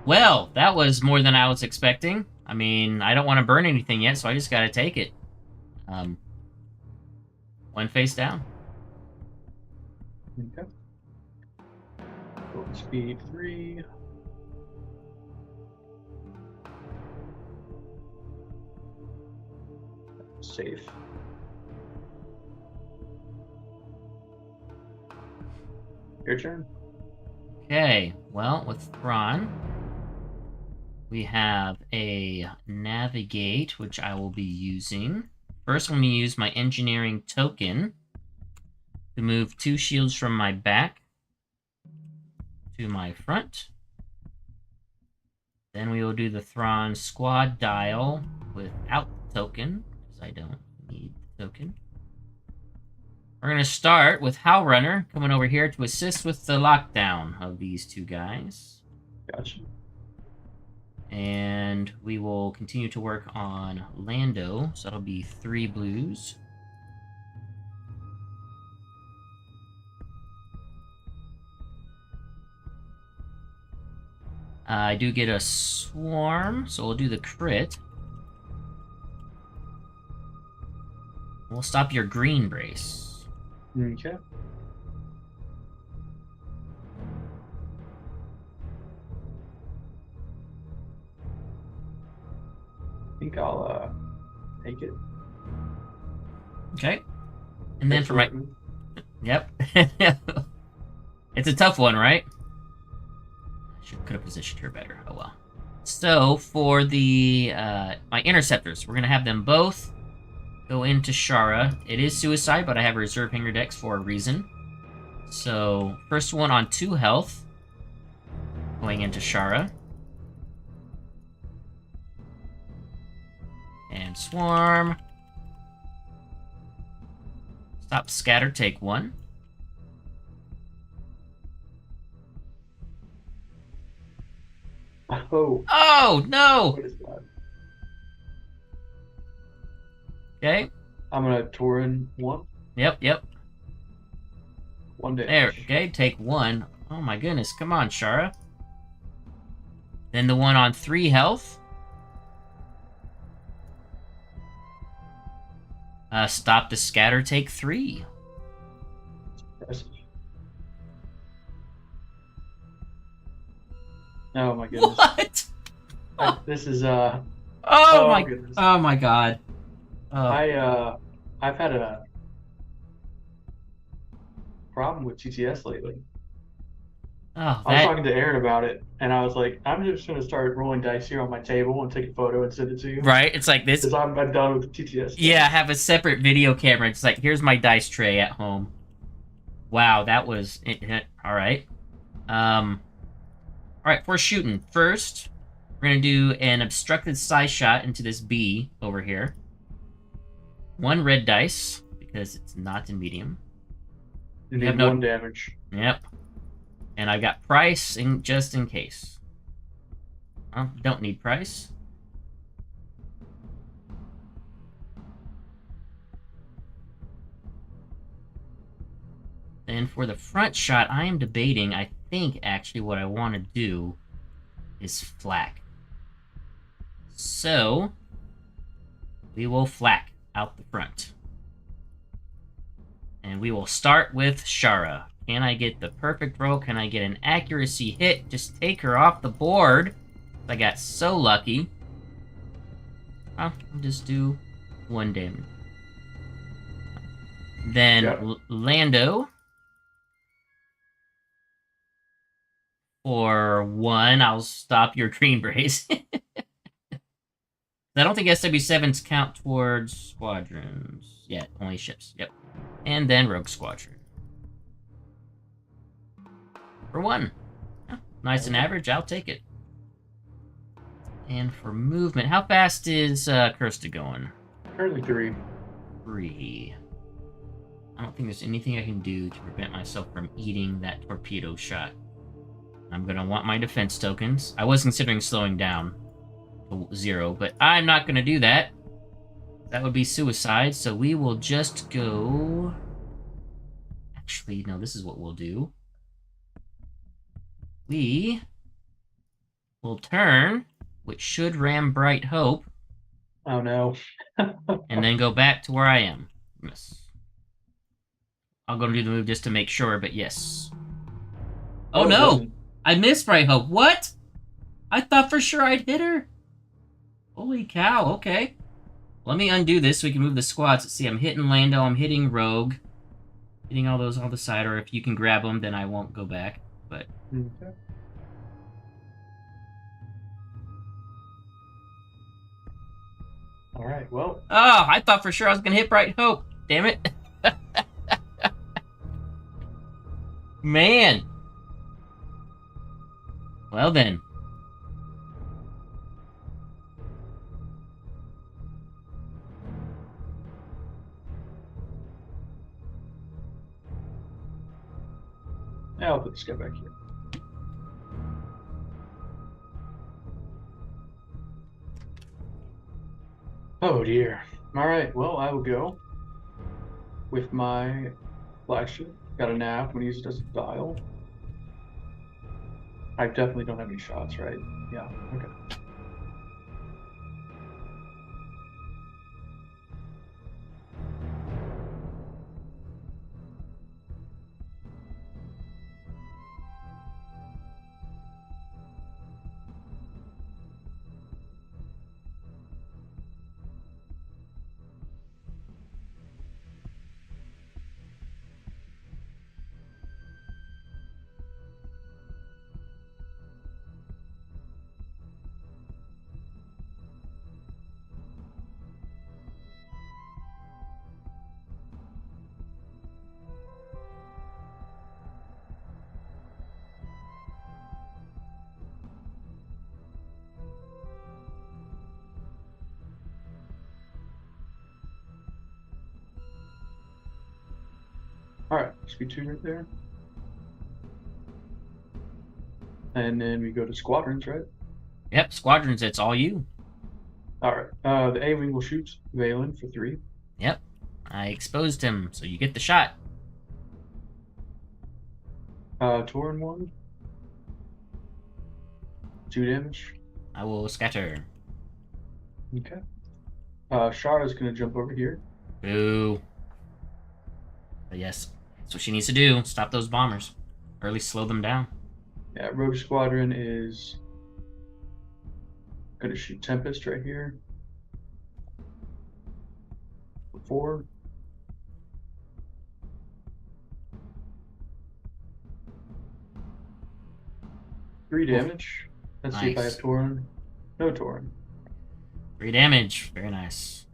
Well, that was more than I was expecting. I mean, I don't want to burn anything yet, so I just got to take it. 1 face down. Okay. Go with speed 3. Safe. Your turn. Okay, well, with Thrawn, we have a navigate, which I will be using. First, I'm going to use my engineering token to move 2 shields from my back to my front. Then we will do the Thrawn squad dial without the token, because I don't need the token. We're going to start with Howlrunner coming over here to assist with the lockdown of these 2 guys. Gotcha. And we will continue to work on Lando, so that'll be 3 blues. I do get a swarm, so we'll do the crit. We'll stop your green brace. Okay. think I'll take it. Okay. And then Thanks for my... letting me. Yep. It's a tough one, right? Could have positioned her better. Oh well. So for the my interceptors, we're gonna have them both go into Shara. It is suicide, but I have a reserve hanger decks for a reason. So first one on 2 health, going into Shara. And swarm. Stop scatter, take 1. Oh, Oh no! what is that? Okay. I'm gonna Tauren 1. Yep. 1 damage. There. Okay, take 1. Oh my goodness, come on, Shara. Then the one on 3 health. Stop the scatter, take 3. Impressive. Oh my goodness. What? This is Oh my! goodness. Oh my God! Oh. I've had a problem with TTS lately. Oh, I was that talking to Aaron about it, and I was like, I'm just gonna start rolling dice here on my table and take a photo and send it to you. right? It's like this. Because I'm done with the TTS. Yeah, I have a separate video camera. It's like, here's my dice tray at home. Wow, that was all right. All right, for shooting first, we're gonna do an obstructed size shot into this B over here. 1 red dice because it's not in medium. You have need no- 1 damage. Yep. And I've got price just in case. Don't need price. Then for the front shot, I am debating. I think actually what I want to do is flak. So we will flak out the front. And we will start with Shara. Can I get the perfect roll? Can I get an accuracy hit? Just take her off the board. I got so lucky. I'll just do 1 damage. Then Yep. Lando. For 1, I'll stop your green brace. I don't think SW7s count towards squadrons. Yeah, only ships. Yep. And then Rogue Squadron. For 1. Yeah, nice and average, I'll take it. And for movement, how fast is Kyrsta going? Currently 3. 3. I don't think there's anything I can do to prevent myself from eating that torpedo shot. I'm gonna want my defense tokens. I was considering slowing down to 0, but I'm not gonna do that. That would be suicide, so we will just go... Actually, no, this is what we'll do. We will turn, which should ram Bright Hope, Oh no. and then go back to where I am. Yes. I'll go and do the move just to make sure, but yes. Oh it no! doesn't. I missed Bright Hope. What? I thought for sure I'd hit her. Holy cow, okay. Let me undo this so we can move the squads. Let's see, I'm hitting Lando, I'm hitting Rogue. Hitting all those on the side, or if you can grab them, then I won't go back. But Okay. All right. Well, oh, I thought for sure I was gonna hit Bright Hope. Damn it. Man. Well then. yeah, I'll put this guy back here. Oh dear. All right. Well, I will go with my flagship. Got a nav. I'm gonna use it as a dial. I definitely don't have any shots, right? Yeah. Okay. Alright, speed 2 right there. And then we go to squadrons, right? Yep, squadrons, it's all you. Alright, the A-Wing will shoot Valen for 3. Yep. I exposed him, so you get the shot. Torin 1. 2 damage. I will scatter. Okay. Shara's gonna jump over here. Boo. But yes, that's what she needs to do. Stop those bombers. Or at least slow them down. Yeah, Rogue Squadron is gonna shoot Tempest right here. For 4. Three damage. Let's see if I Nice. have Torin. No Torin. 3 damage. Very nice.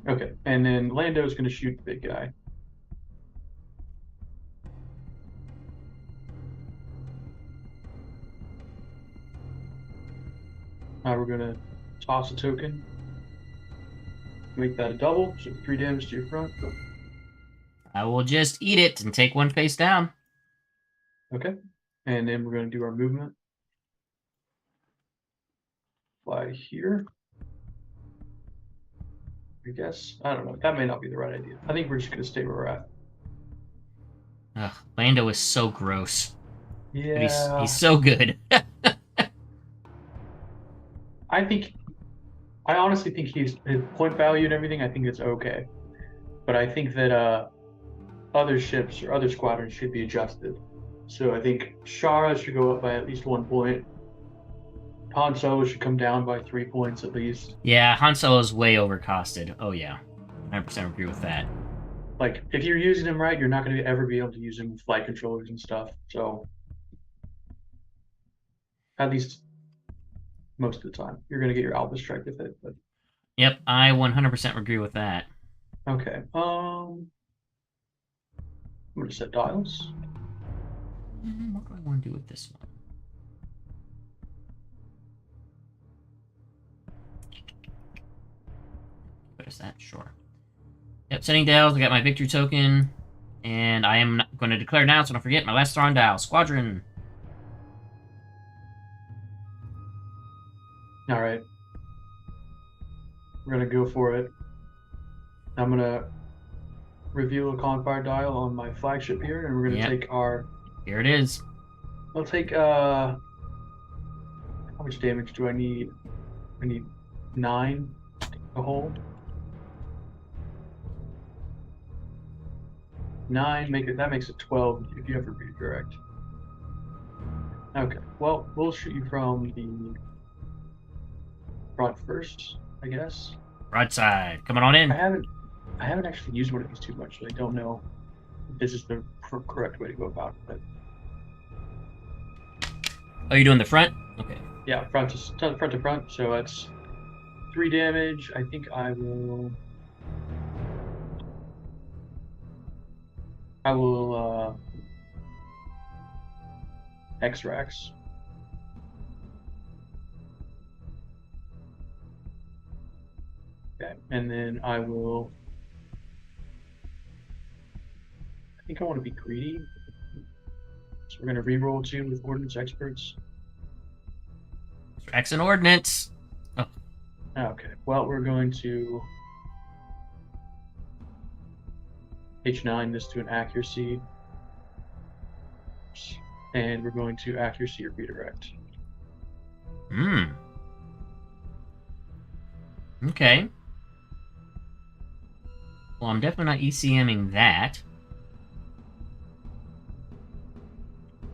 Okay, and then Lando's gonna shoot the big guy. Now we're gonna toss a token. Make that a double, so 3 damage to your front. I will just eat it and take one face down. Okay, and then we're gonna do our movement. Fly here. I guess. I don't know. That may not be the right idea. I think we're just gonna stay where we're at. Ugh, Lando is so gross. Yeah. But he's so good. I honestly think his point value and everything, I think it's okay. But I think that other ships or other squadrons should be adjusted. So I think Shara should go up by at least 1 point. Han Solo should come down by 3 points at least. Yeah, Han Solo's way overcosted. Oh yeah. 100% agree with that. Like, if you're using him right, you're not going to ever be able to use him with flight controllers and stuff. So, at least most of the time, you're going to get your Alpha Strike with it. But Yep, I 100% agree with that. okay, I'm going to set dials. What do I want to do with this one? What is that? Sure. Yep, setting dials. I got my victory token. And I am going to declare now, so don't forget, my last Thrawn dial. Squadron. Alright. We're going to go for it. I'm going to reveal a Confire dial on my flagship here, and we're going to take our... Here it is. I'll take, how much damage do I need? I need 9 to hold. 9, that makes it 12 if you have to redirect. Okay, well, we'll shoot you from the front first, I guess. Broadside. Coming on in. I haven't actually used one of these too much, so I don't know if this is the correct way to go about it. But Oh, you're doing the front? Okay. yeah, front to front, so that's 3 damage. I think I will X-Rax. Okay, and then I think I want to be greedy. So we're going to reroll 2 with Ordnance Experts. X and Ordnance. Oh, Okay, well, we're going to H9 this to an accuracy. And we're going to accuracy or redirect. Okay. Well, I'm definitely not ECMing that.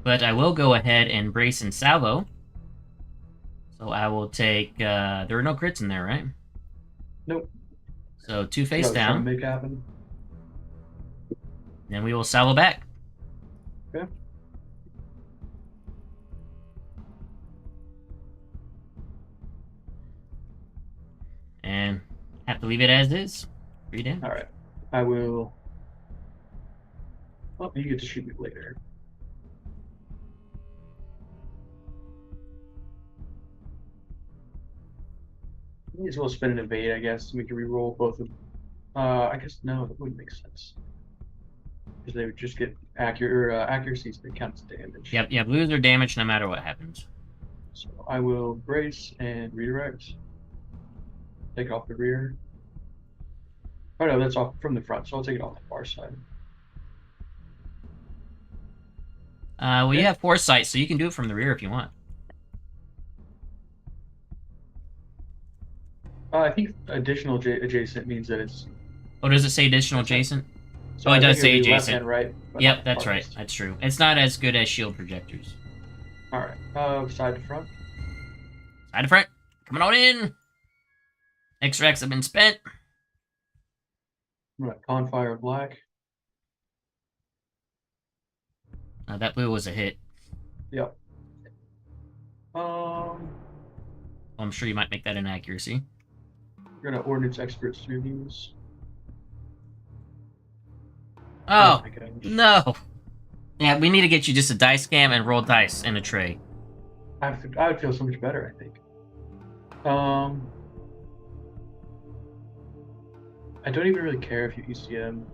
But I will go ahead and brace and salvo. So I will take, there are no crits in there, right? Nope. So 2 face I was trying to down. make happen. Then we will salvo back. Okay. And have to leave it as is. 3 damage. All right. I will. Well, you get to shoot me later. May as well spend an evade, I guess. We can re-roll both of. I guess no, that wouldn't make sense. Because they would just get accuracies that counts damage. Yep, yeah, blues are damaged no matter what happens. So I will brace and redirect. Take it off the rear. Oh no, that's off from the front, so I'll take it off the far side. Well, you have foresight, so you can do it from the rear if you want. I think additional adjacent means that it's. Oh, does it say additional adjacent? So Oh, it I does think say it'd be left adjacent. and right. but Yep, not that's right. farthest. That's true. It's not as good as shield projectors. All right. Side to front. Side to front. Coming on in. Extracts have been spent. I'm gonna Confire black. That blue was a hit. Yep. I'm sure you might make that an accuracy. We're gonna ordnance experts through these. Oh, my gosh. no. Yeah, we need to get you just a dice cam and roll dice in a tray. I would feel so much better, I think. I don't even really care if you ECM.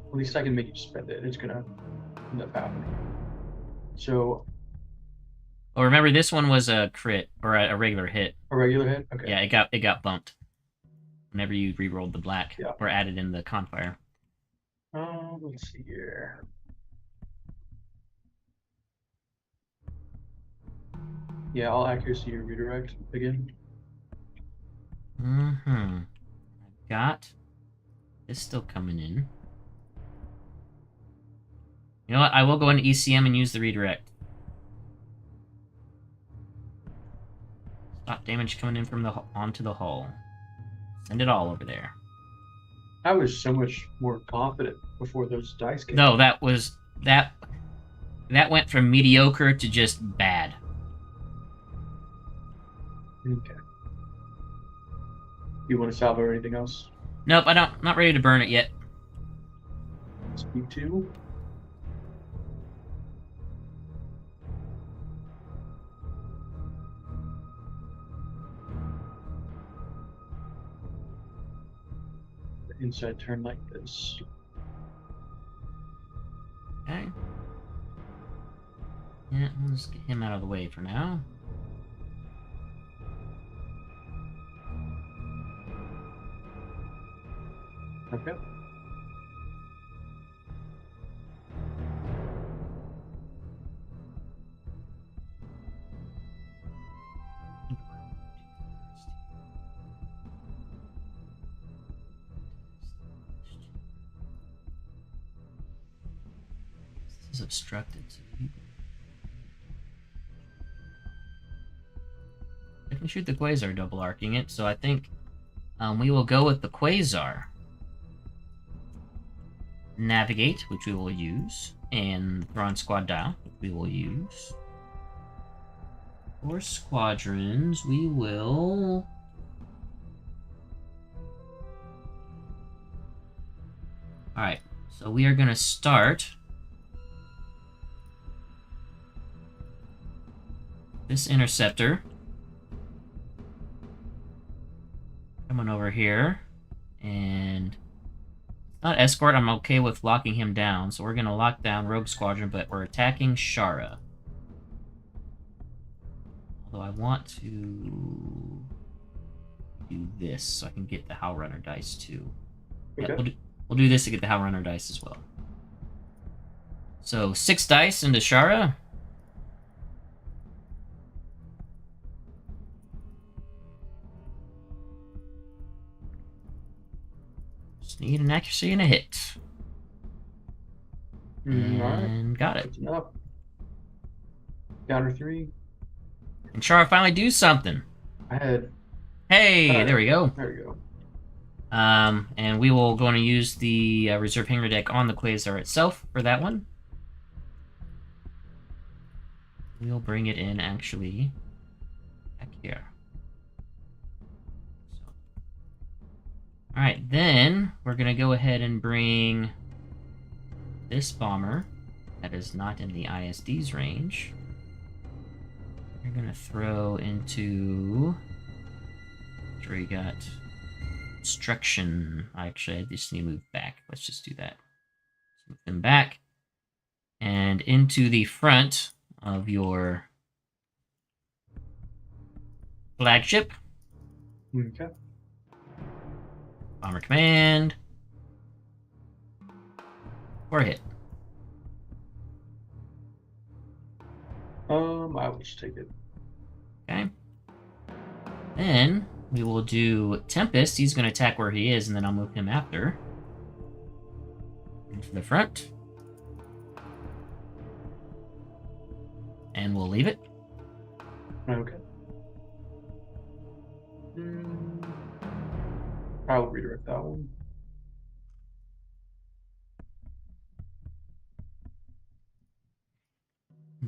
At least I can make you spend it. It's gonna end up happening. So Oh, remember this one was a crit or a regular hit. a regular hit. Okay. Yeah, it got bumped whenever you re-rolled the black or added in the confire. Let's see here. Yeah, I'll accuracy or redirect again. I've got this still coming in. You know what? I will go into ECM and use the redirect. Stop damage coming in from the onto the hull. Send it all over there. I was so much more confident before those dice came. No, that went from mediocre to just bad. Okay. You want to salvo or anything else? Nope, I don't. Not ready to burn it yet. Speed 2. Inside turn like this. Okay. Yeah, let's get him out of the way for now. Okay. This is obstructed. I can shoot the Quasar double arcing it, so I think we will go with the Quasar. Navigate, which we will use, and Thrawn Squad Dial, which we will use. For squadrons, we will... Alright, so we are going to start this interceptor. Coming over here, and... Not escort, I'm okay with locking him down, so we're going to lock down Rogue Squadron, but we're attacking Shara. Although I want to do this so I can get the Howl Runner dice too. Okay. Yeah, we'll do this to get the Howl Runner dice as well. So 6 dice into Shara. Just need an accuracy and a hit. And got it. Up. Counter 3. And Shara finally do something. I had. Hey, there we go. There we go. And we will going to use the reserve hangar deck on the Quasar itself for that one. We'll bring it in actually back here. So. All right, then we're gonna go ahead and bring this bomber that is not in the ISD's range You're gonna throw into. Sure, you got instruction. Actually, I just need to move back. Let's just do that. Let's move them back and into the front of your flagship. Okay. Bomber command. Or hit. I will just take it. Okay. Then we will do Tempest. He's going to attack where he is, and then I'll move him after. Into the front. And we'll leave it. Okay. I will redirect that one.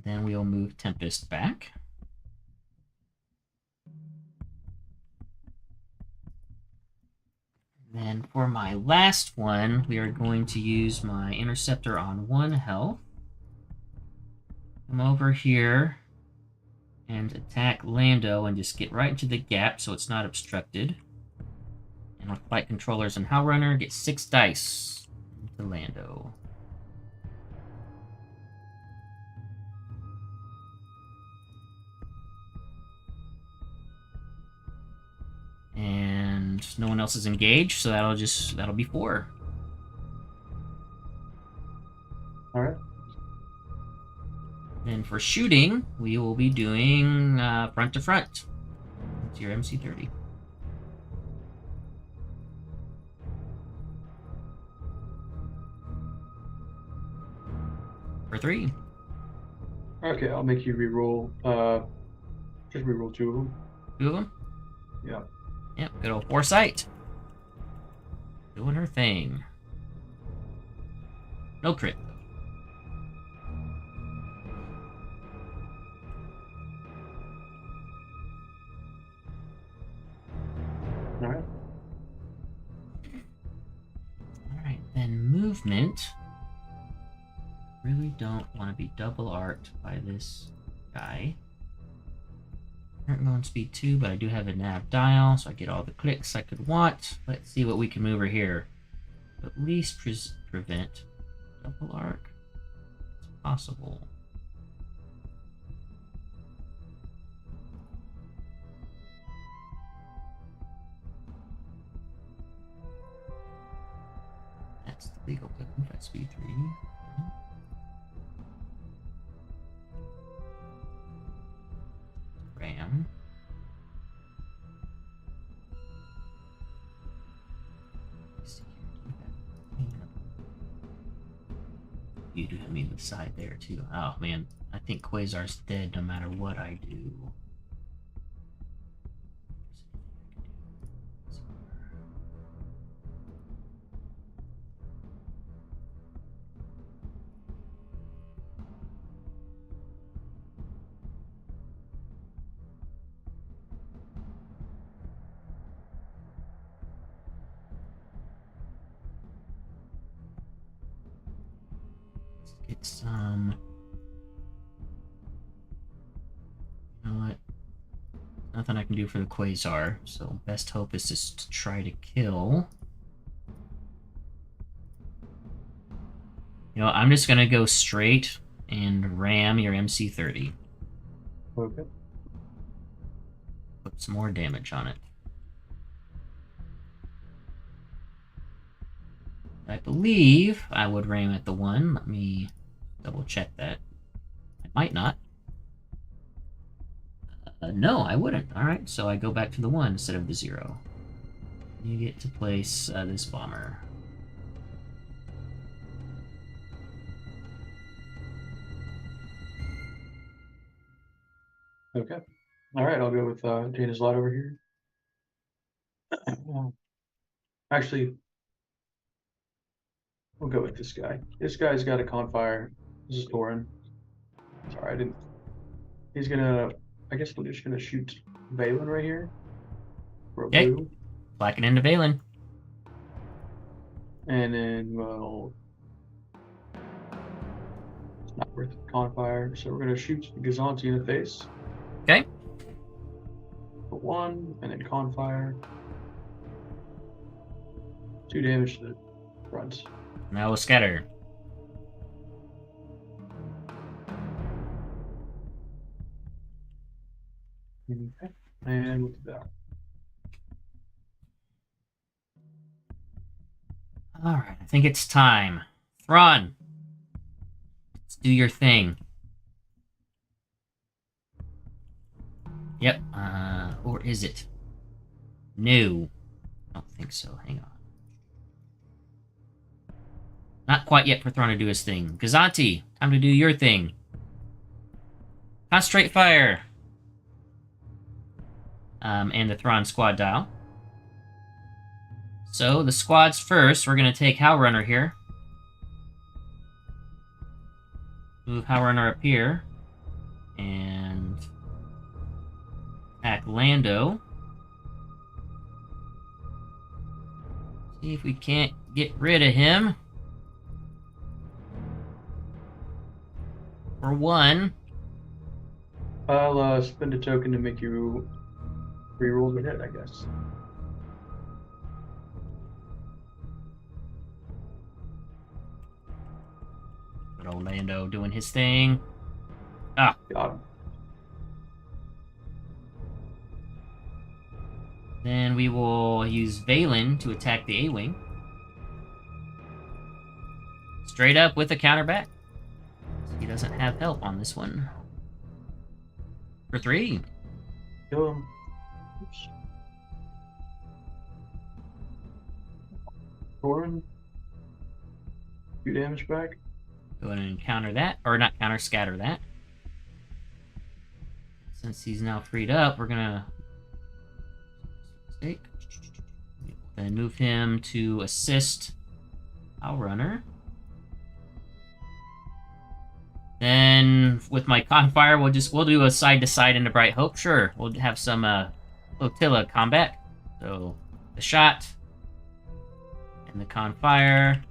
Then we'll move Tempest back. Then for my last one, we are going to use my Interceptor on 1 health. Come over here and attack Lando and just get right into the gap so it's not obstructed. And with Flight Controllers and Howlrunner, get 6 dice into Lando. And no one else is engaged, so that'll be 4. All right. Then for shooting, we will be doing front to front. It's your MC30. For 3. Okay, I'll make you reroll. Just reroll 2 of them. 2 of them? Yeah. Yep, good old Foresight. Doing her thing. No crit. All right. Alright, then movement. Really don't want to be double arced by this guy. Current movement speed 2, but I do have a nav dial, so I get all the clicks I could want. Let's see what we can move over here. At least prevent double arc. It's possible. That's the legal weapon. That's speed 3. Ram. You do have me to the side there too. Oh man, I think Quasar's dead no matter what I do. Get some. You know what? Nothing I can do for the Quasar, so best hope is just to try to kill. You know, I'm just gonna go straight and ram your MC30. Okay. Put some more damage on it. I believe I would ram at the 1. Let me double check that. I might not. No, I wouldn't. Alright, so I go back to the 1 instead of the 0. You get to place this bomber. Okay. All right, I'll go with Dana's lot over here. Actually, we'll go with this guy. This guy's got a confire. This is Thorin. Sorry, I didn't. He's gonna. I guess we're just gonna shoot Valen right here. For a Okay. blue. Blacking into Valen. And then we'll. It's not worth confire, so we're gonna shoot Gazanti in the face. Okay. For 1, and then con fire. 2 damage to the front. Now we'll scatter. Okay. And we'll do that. Alright, I think it's time. Thrawn! Let's do your thing. Yep, or is it? No. I don't think so. Hang on. Not quite yet for Thrawn to do his thing. Gazanti, time to do your thing. Concentrate fire. And the Thrawn squad dial. So, the squads first. We're going to take Howrunner here. Move Howrunner up here. And attack Lando. See if we can't get rid of him. For 1. I'll spend a token to make you reroll the hit, I guess. Good old Lando doing his thing. Ah. Got him. Then we will use Valen to attack the A-Wing. Straight up with a counter back. He doesn't have help on this one. For 3. Kill him. Oops. Thorin. 2 damage back. Go ahead and counter that. Or not counter, scatter that. Since he's now freed up, we're gonna... Mistake. Then move him to assist Howrunner. Then with my Confire, we'll do a side to side into Bright Hope. Sure, we'll have some flotilla combat. So the shot and the Confire.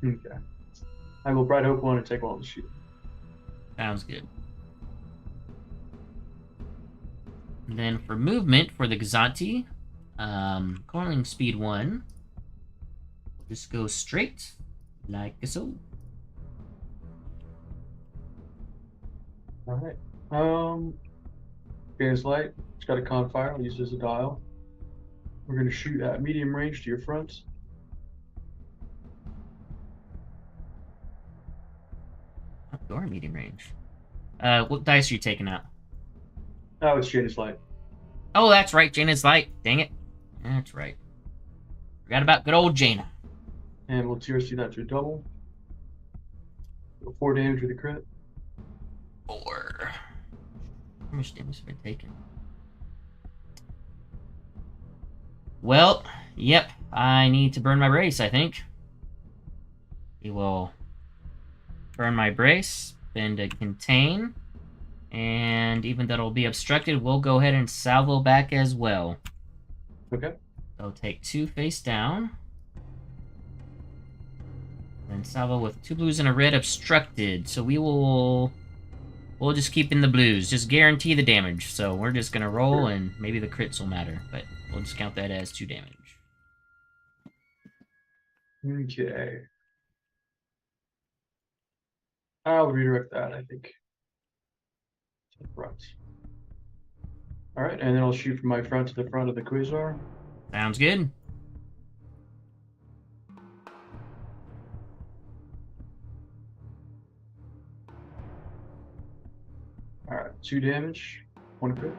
Okay. I will Bright Hope 1 and take 1 of the shield. Sounds good. And then for movement for the Gazanti, calling speed 1. We'll just go straight like so. Alright. Gains light. It's got a con fire. I'll use it as a dial. We're going to shoot at medium range to your front. Your medium range. What dice are you taking out? Oh, it's Jane's light. Oh, that's right, Jaina's light. Dang it. That's right. Forgot about good old Jaina. And we'll TRC that to a double. 4 damage with a crit. 4. How much damage have I taken? Well, yep. I need to burn my brace, I think. We will burn my brace, then to contain. And even though it'll be obstructed, we'll go ahead and salvo back as well. Okay. So take 2 face down. Then salvo with 2 blues and a red obstructed. So we'll just keep in the blues. Just guarantee the damage. So we're just gonna roll and maybe the crits will matter. But we'll just count that as 2 damage. Okay. I'll redirect that, I think. To the front. Alright, and then I'll shoot from my front to the front of the Quasar. Sounds good. Alright, 2 damage, 1 crit.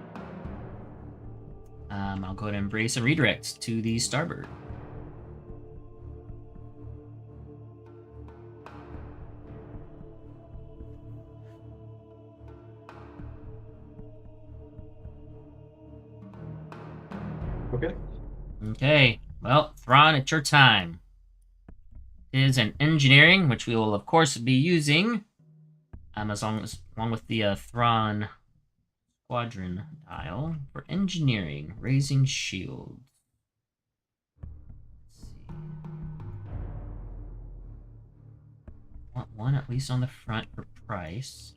I'll go ahead and brace and redirect to the starboard. Okay. Okay, well, Thrawn, it's your time. It is an engineering, which we will of course be using, along with the Thrawn squadron dial for engineering, raising shields. Let's see. Want one at least on the front for price.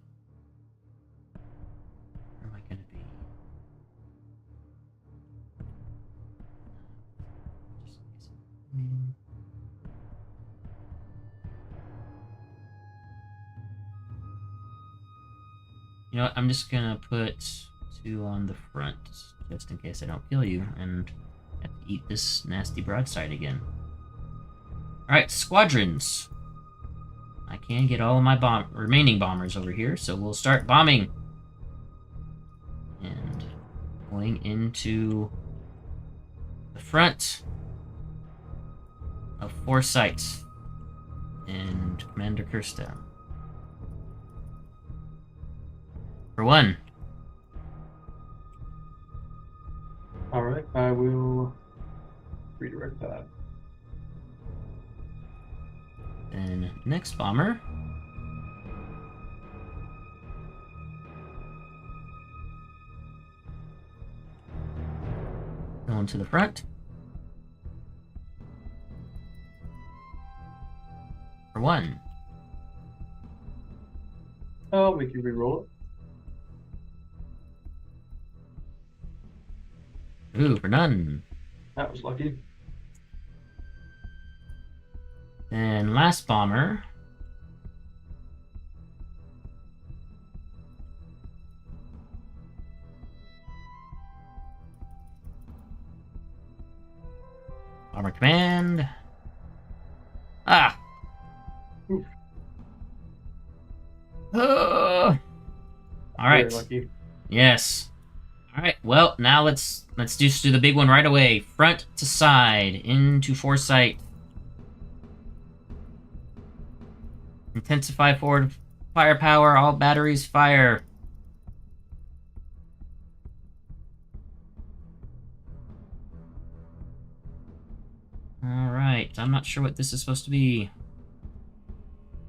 You know what? I'm just gonna put 2 on the front, just in case I don't kill you and have to eat this nasty broadside again. Alright, squadrons. I can get all of my remaining bombers over here, so we'll start bombing. And going into the front of Foresight and Commander Kyrsta. For 1. Alright, I will redirect that. Then next bomber. Going to the front. For 1. I'll make you reroll it. Ooh, for none. That was lucky. Then last bomber. Bomber command. Ah! Oof. All right. Very lucky. Yes. All right. Well, now let's just do the big one right away. Front to side into Foresight. Intensify forward firepower. All batteries fire. All right. I'm not sure what this is supposed to be.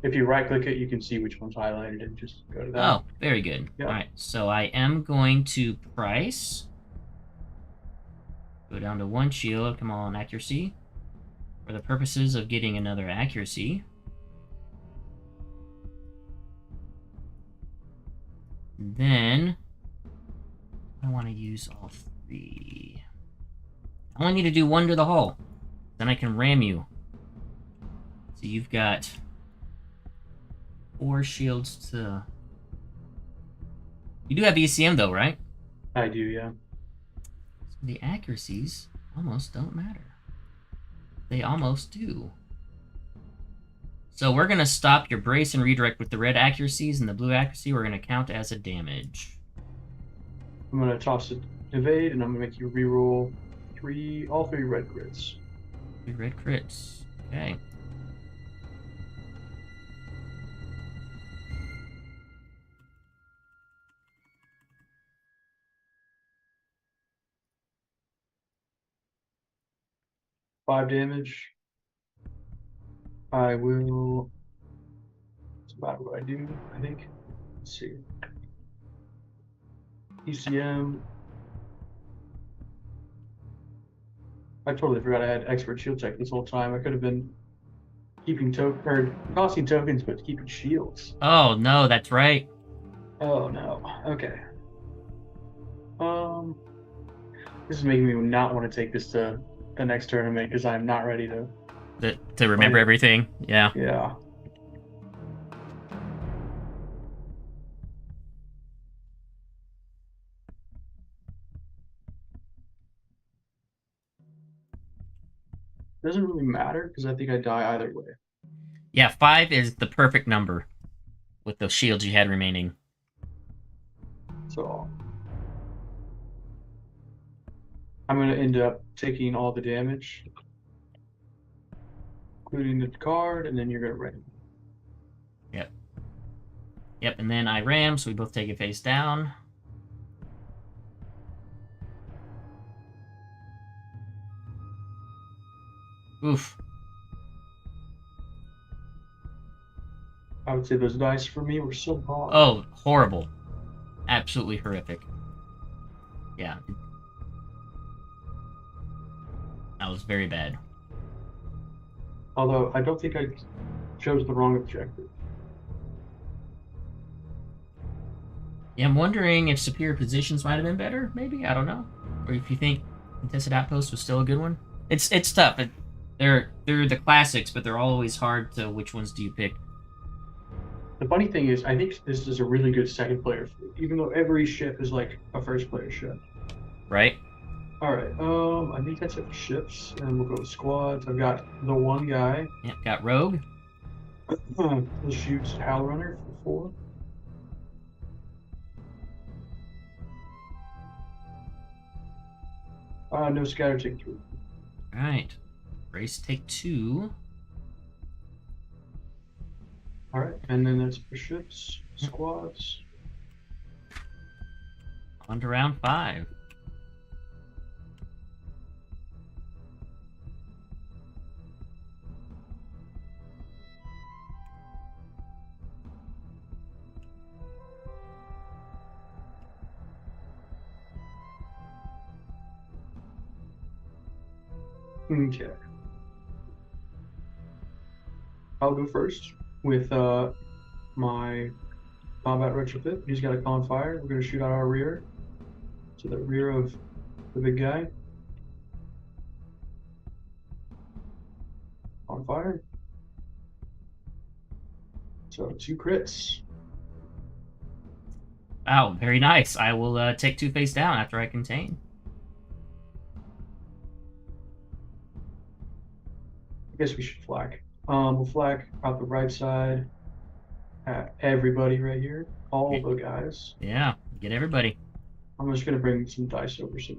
If you right click it, you can see which one's highlighted and just go to that. Oh, very good. Yeah. All right. So I am going to price. Go down to 1 shield. Come on, accuracy. For the purposes of getting another accuracy. Then I want to use all 3. I only need to do 1 to the hull. Then I can ram you. So you've got 4 shields to... You do have ECM though, right? I do, yeah. So the accuracies almost don't matter. They almost do. So we're going to stop your brace and redirect with the red accuracies, and the blue accuracy we're going to count as a damage. I'm going to toss it evade, and I'm going to make you reroll all 3 red crits. 3 red crits. Okay. Five damage. I will... That's about what I do, I think. Let's see. ECM. I totally forgot I had expert shield check this whole time. I could have been keeping tossing tokens, but keeping shields. Oh, no, that's right. Oh no. Okay. This is making me not want to take this to the next tournament because I'm not ready to. To remember everything? Yeah. Yeah. Doesn't really matter because I think I die either way. Yeah, 5 is the perfect number with those shields you had remaining. So I'm going to end up taking all the damage, including the card, and then you're going to ram. Yep. Yep, and then I ram, so we both take it face down. Oof. I would say those dice for me were so hard. Oh, horrible. Absolutely horrific. Yeah. That was very bad. Although I don't think I chose the wrong objective. Yeah, I'm wondering if superior positions might have been better, maybe? I don't know. Or if you think contested outpost was still a good one. It's tough. They're the classics, but they're always hard to which ones do you pick. The funny thing is, I think this is a really good second player fleet, even though every ship is like a first player ship. Right? All right. I think that's it for ships, and we'll go with squads. I've got the one guy. Yep, got Rogue. He'll shoot Howl Runner for 4. No scatter, take 3. Alright. Race take 2. All right, and then that's for ships, squads. On to round 5. Okay. I'll go first with my combat retrofit. He's got a con fire. We're going to shoot out our rear to the rear of the big guy. On fire. So 2 crits. Wow, very nice. I will take 2 face down after I contain. I guess we should flak. We'll flak out the right side at everybody right here. All the guys. Yeah, get everybody. I'm just gonna bring some dice over so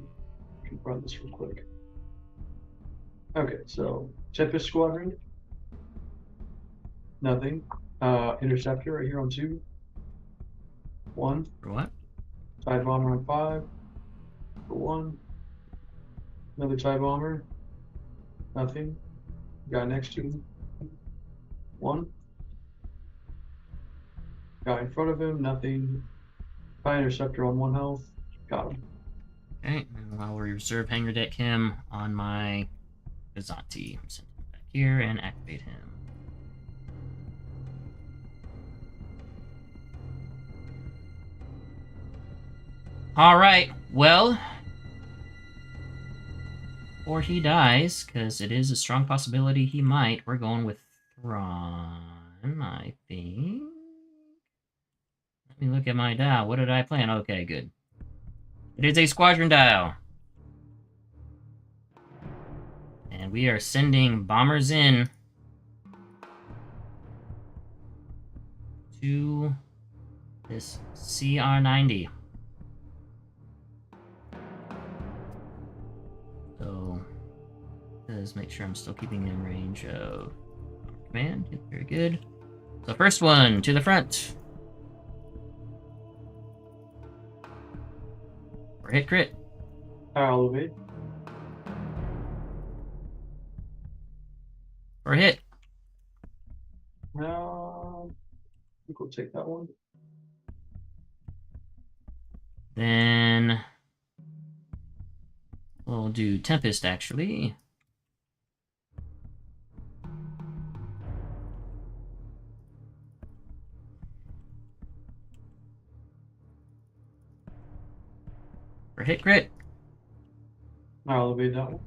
we can run this real quick. Okay, so Tempest Squadron. Nothing. Interceptor right here on 2. 1. For what? TIE Bomber on 5. For 1. Another TIE Bomber. Nothing. Guy next to him. 1. Guy in front of him. Nothing. TIE Interceptor on 1 health. Got him. Okay, and I'll reserve Hangar Deck him on my Agate. Send him back here and activate him. Alright, well, before he dies, because it is a strong possibility he might, we're going with Thrawn, I think. Let me look at my dial. What did I plan? Okay, good. It is a squadron dial. And we are sending bombers in to this CR-90. So, let's make sure I'm still keeping in range of command. Yep, very good. So first one, to the front. For hit crit. I'll evade. For hit. I think we'll take that one. Then we'll do Tempest, actually. For hit crit. I'll evade that one.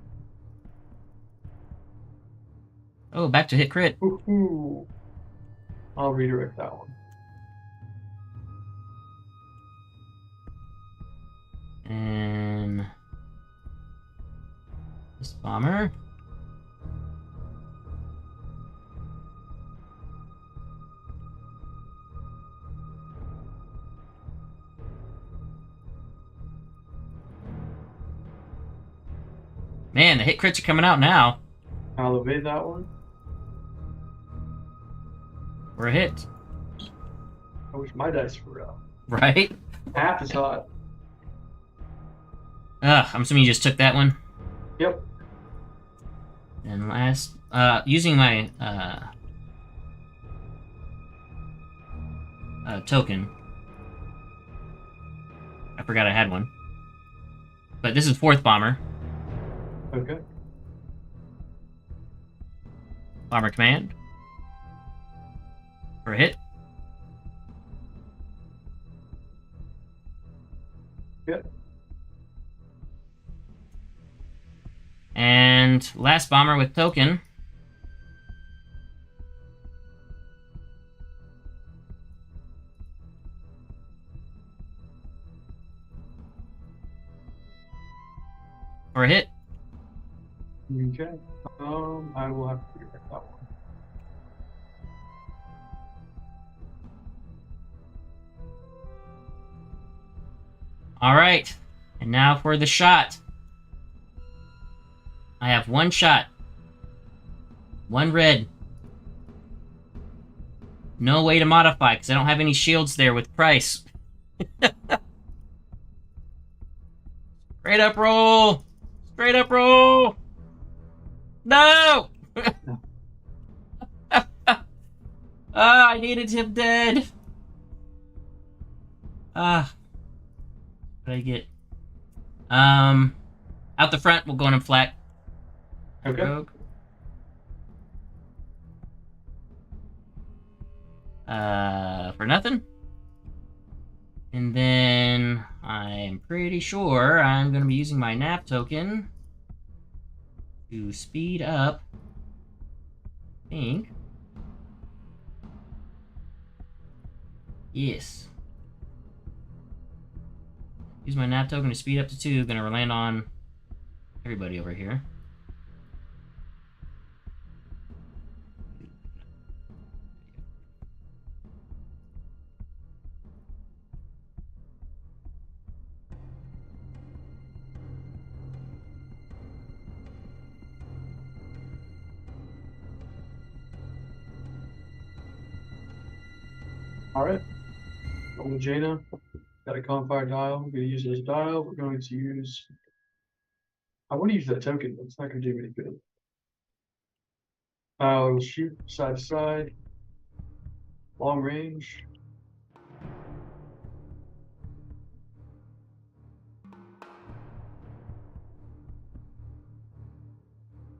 Oh, back to hit crit. Woohoo! I'll redirect that one. And this bomber. Man, the hit crits are coming out now. I'll evade that one. For a hit. I wish my dice were out. Right? Half as hot. I'm assuming you just took that one. Yep. And last, using my token. I forgot I had one. But this is 4th bomber. Okay. Bomber command. For a hit. Yep. And last bomber with token. For a hit. Okay. I will have to figure that one. All right. And now for the shot. I have one shot. One red. No way to modify because I don't have any shields there with price. Straight up roll. Straight up roll. No! I needed him dead. What did I get? Out the front, we'll go in flat. Okay. Rogue. For nothing. And then I'm pretty sure I'm going to be using my nap token to speed up. I think. Yes. Use my nap token to speed up to 2. Gonna land on everybody over here. All right. Old Jaina. Got a confire dial. We're going to use this dial. We're going to use. I want to use that token, but it's not going to do any good. I'll shoot side to side. Long range.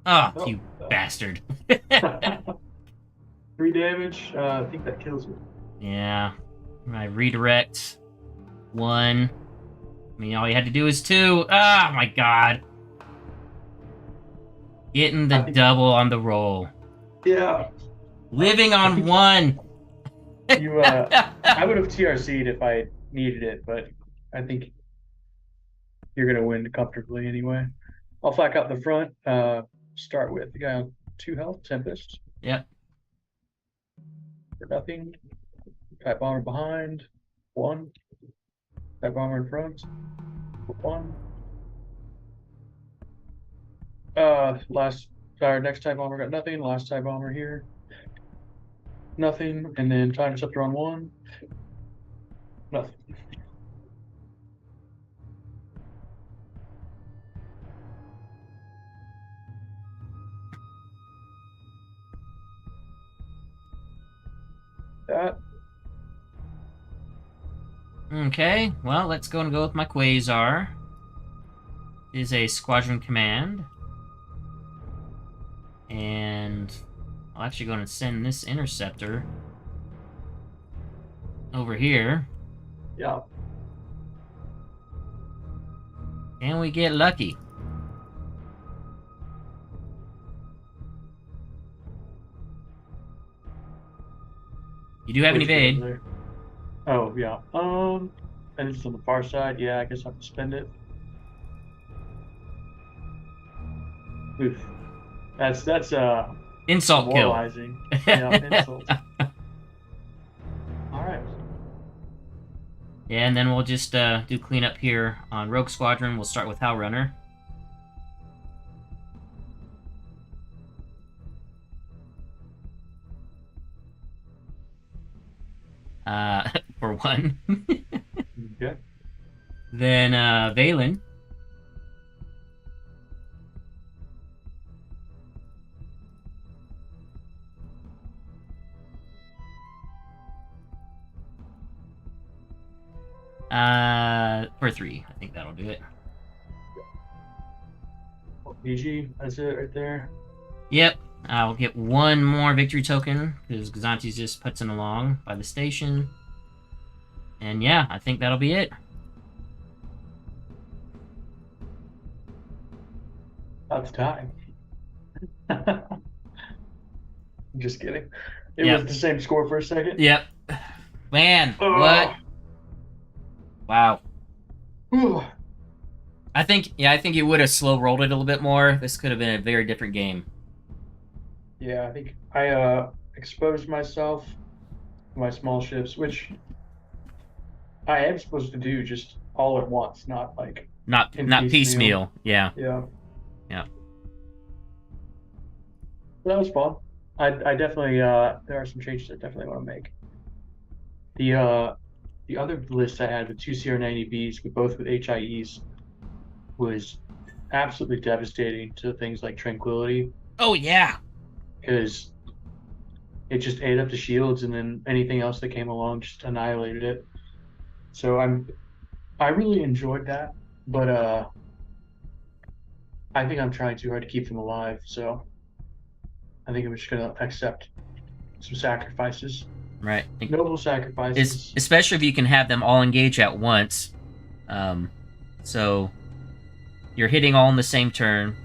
Oh, Oh. you bastard. 3 damage. I think that kills me. Yeah. I redirect 1. I mean, all you had to do is 2. Ah, my God. Getting the double on the roll. Yeah. Living on 1. You. I would have TRC'd if I needed it, but I think you're going to win comfortably anyway. I'll flak out the front. Start with the guy on 2 health, Tempest. Yep. For nothing. Type bomber behind. 1. Type bomber in front. 1. Next type bomber got nothing. Last type bomber here. Nothing. And then time interceptor on 1. Nothing. That. Okay, well, let's go with my Quasar. It is a squadron command. And I'll actually go and send this interceptor over here. Yeah. And we get lucky. You do have an evade. Oh yeah. And it's on the far side. Yeah, I guess I have to spend it. Oof. That's Insult kill. demoralizing. Yeah, insult. All right. Yeah, and then we'll just do cleanup here on Rogue Squadron. We'll start with Hell Runner. For 1. Okay. Then Valen. For 3. I think that'll do it. PG, that's it right there. Yep. I'll get 1 more victory token because Gazantes just puts it along by the station. And yeah, I think that'll be it. That's time. I'm just kidding. It Yep. was the same score for a second. Yep. Man, Oh. what? Wow. Whew. I think you would have slow rolled it a little bit more. This could have been a very different game. Yeah, I think I exposed myself to my small ships, which I am supposed to do just all at once, not like Not in piecemeal. Yeah. Yeah. Yeah. That was fun. I definitely there are some changes I definitely want to make. The other list I had with two CR90Bs, with both with HIEs, was absolutely devastating to things like Tranquility, Oh yeah. because it just ate up the shields, and then anything else that came along just annihilated it. So I really enjoyed that, but I think I'm trying too hard to keep them alive. So I think I'm just gonna accept some sacrifices, Right. noble sacrifices. Especially if you can have them all engage at once. So you're hitting all in the same turn.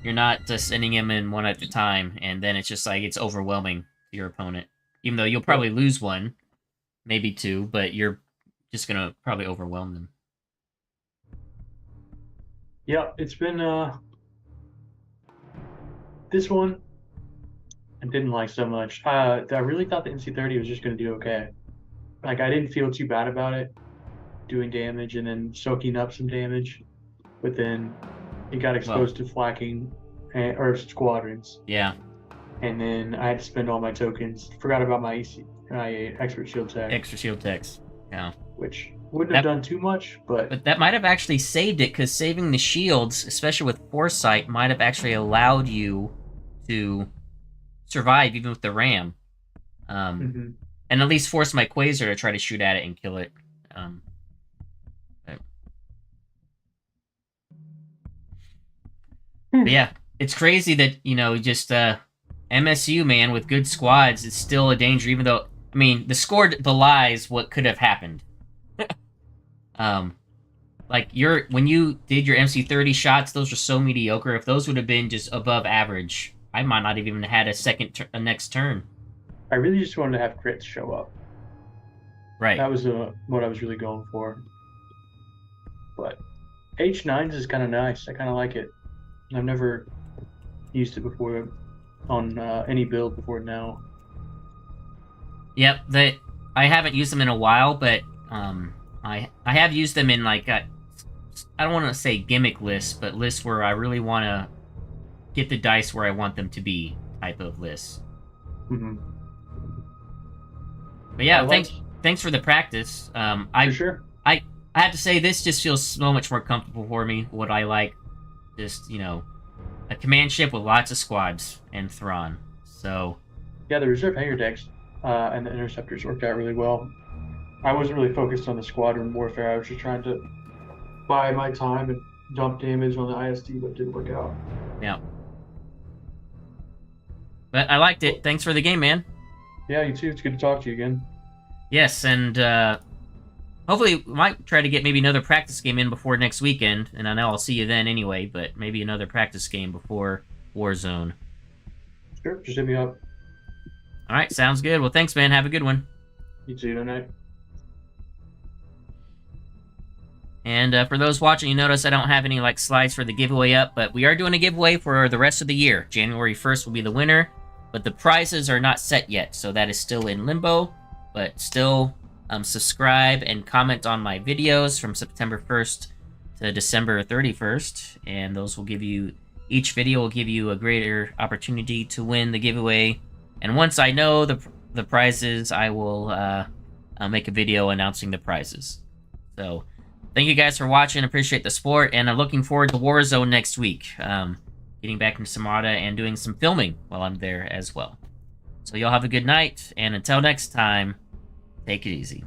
You're not just sending them in one at a time, and then it's just like it's overwhelming to your opponent. Even though you'll probably lose one, maybe two, but you're just gonna probably overwhelm them. Yeah, it's been this one I didn't like so much. I really thought the NC30 was just gonna do okay. Like, I didn't feel too bad about it doing damage and then soaking up some damage, but then it got exposed to flacking or squadrons, Yeah. and then I had to spend all my tokens. Forgot about my expert shield tag, Extra shield text. Yeah. which wouldn't have done too much, but that might have actually saved it, because saving the shields, especially with foresight, might have actually allowed you to survive even with the ram. And at least force my Quasar to try to shoot at it and kill it. But yeah, it's crazy that, just MSU, man, with good squads, is still a danger, even though, I mean, the score belies what could have happened. Like, when you did your MC30 shots, those were so mediocre. If those would have been just above average, I might not have even had a next turn. I really just wanted to have crits show up. Right. That was what I was really going for. But H9s is kind of nice. I kind of like it. I've never used it before on any build before now. Yep, I haven't used them in a while, but I have used them in, like, I don't want to say gimmick lists, but lists where I really want to get the dice where I want them to be type of lists. But yeah, thanks for the practice. For sure. I have to say, this just feels so much more comfortable for me. What I like, just, a command ship with lots of squads and Thrawn. So yeah, the reserve hangar decks and the interceptors worked out really well. I wasn't really focused on the squadron warfare. I was just trying to buy my time and dump damage on the ISD, but it didn't work out. Yeah. But I liked it. Thanks for the game, man. Yeah, you too. It's good to talk to you again. Yes, and hopefully we might try to get maybe another practice game in before next weekend. And I know I'll see you then anyway, but maybe another practice game before Warzone. Sure, just hit me up. All right, sounds good. Well, thanks, man. Have a good one. You too, tonight. And for those watching, you notice I don't have any slides for the giveaway up, but we are doing a giveaway for the rest of the year. January 1st will be the winner, but the prizes are not set yet, so that is still in limbo. But still, subscribe and comment on my videos from September 1st to December 31st, and those will give you, each video will give you a greater opportunity to win the giveaway. And once I know the prizes, I will make a video announcing the prizes. So thank you guys for watching. Appreciate the support, and I'm looking forward to Warzone next week. Getting back into Armada and doing some filming while I'm there as well. So y'all have a good night, and until next time, take it easy.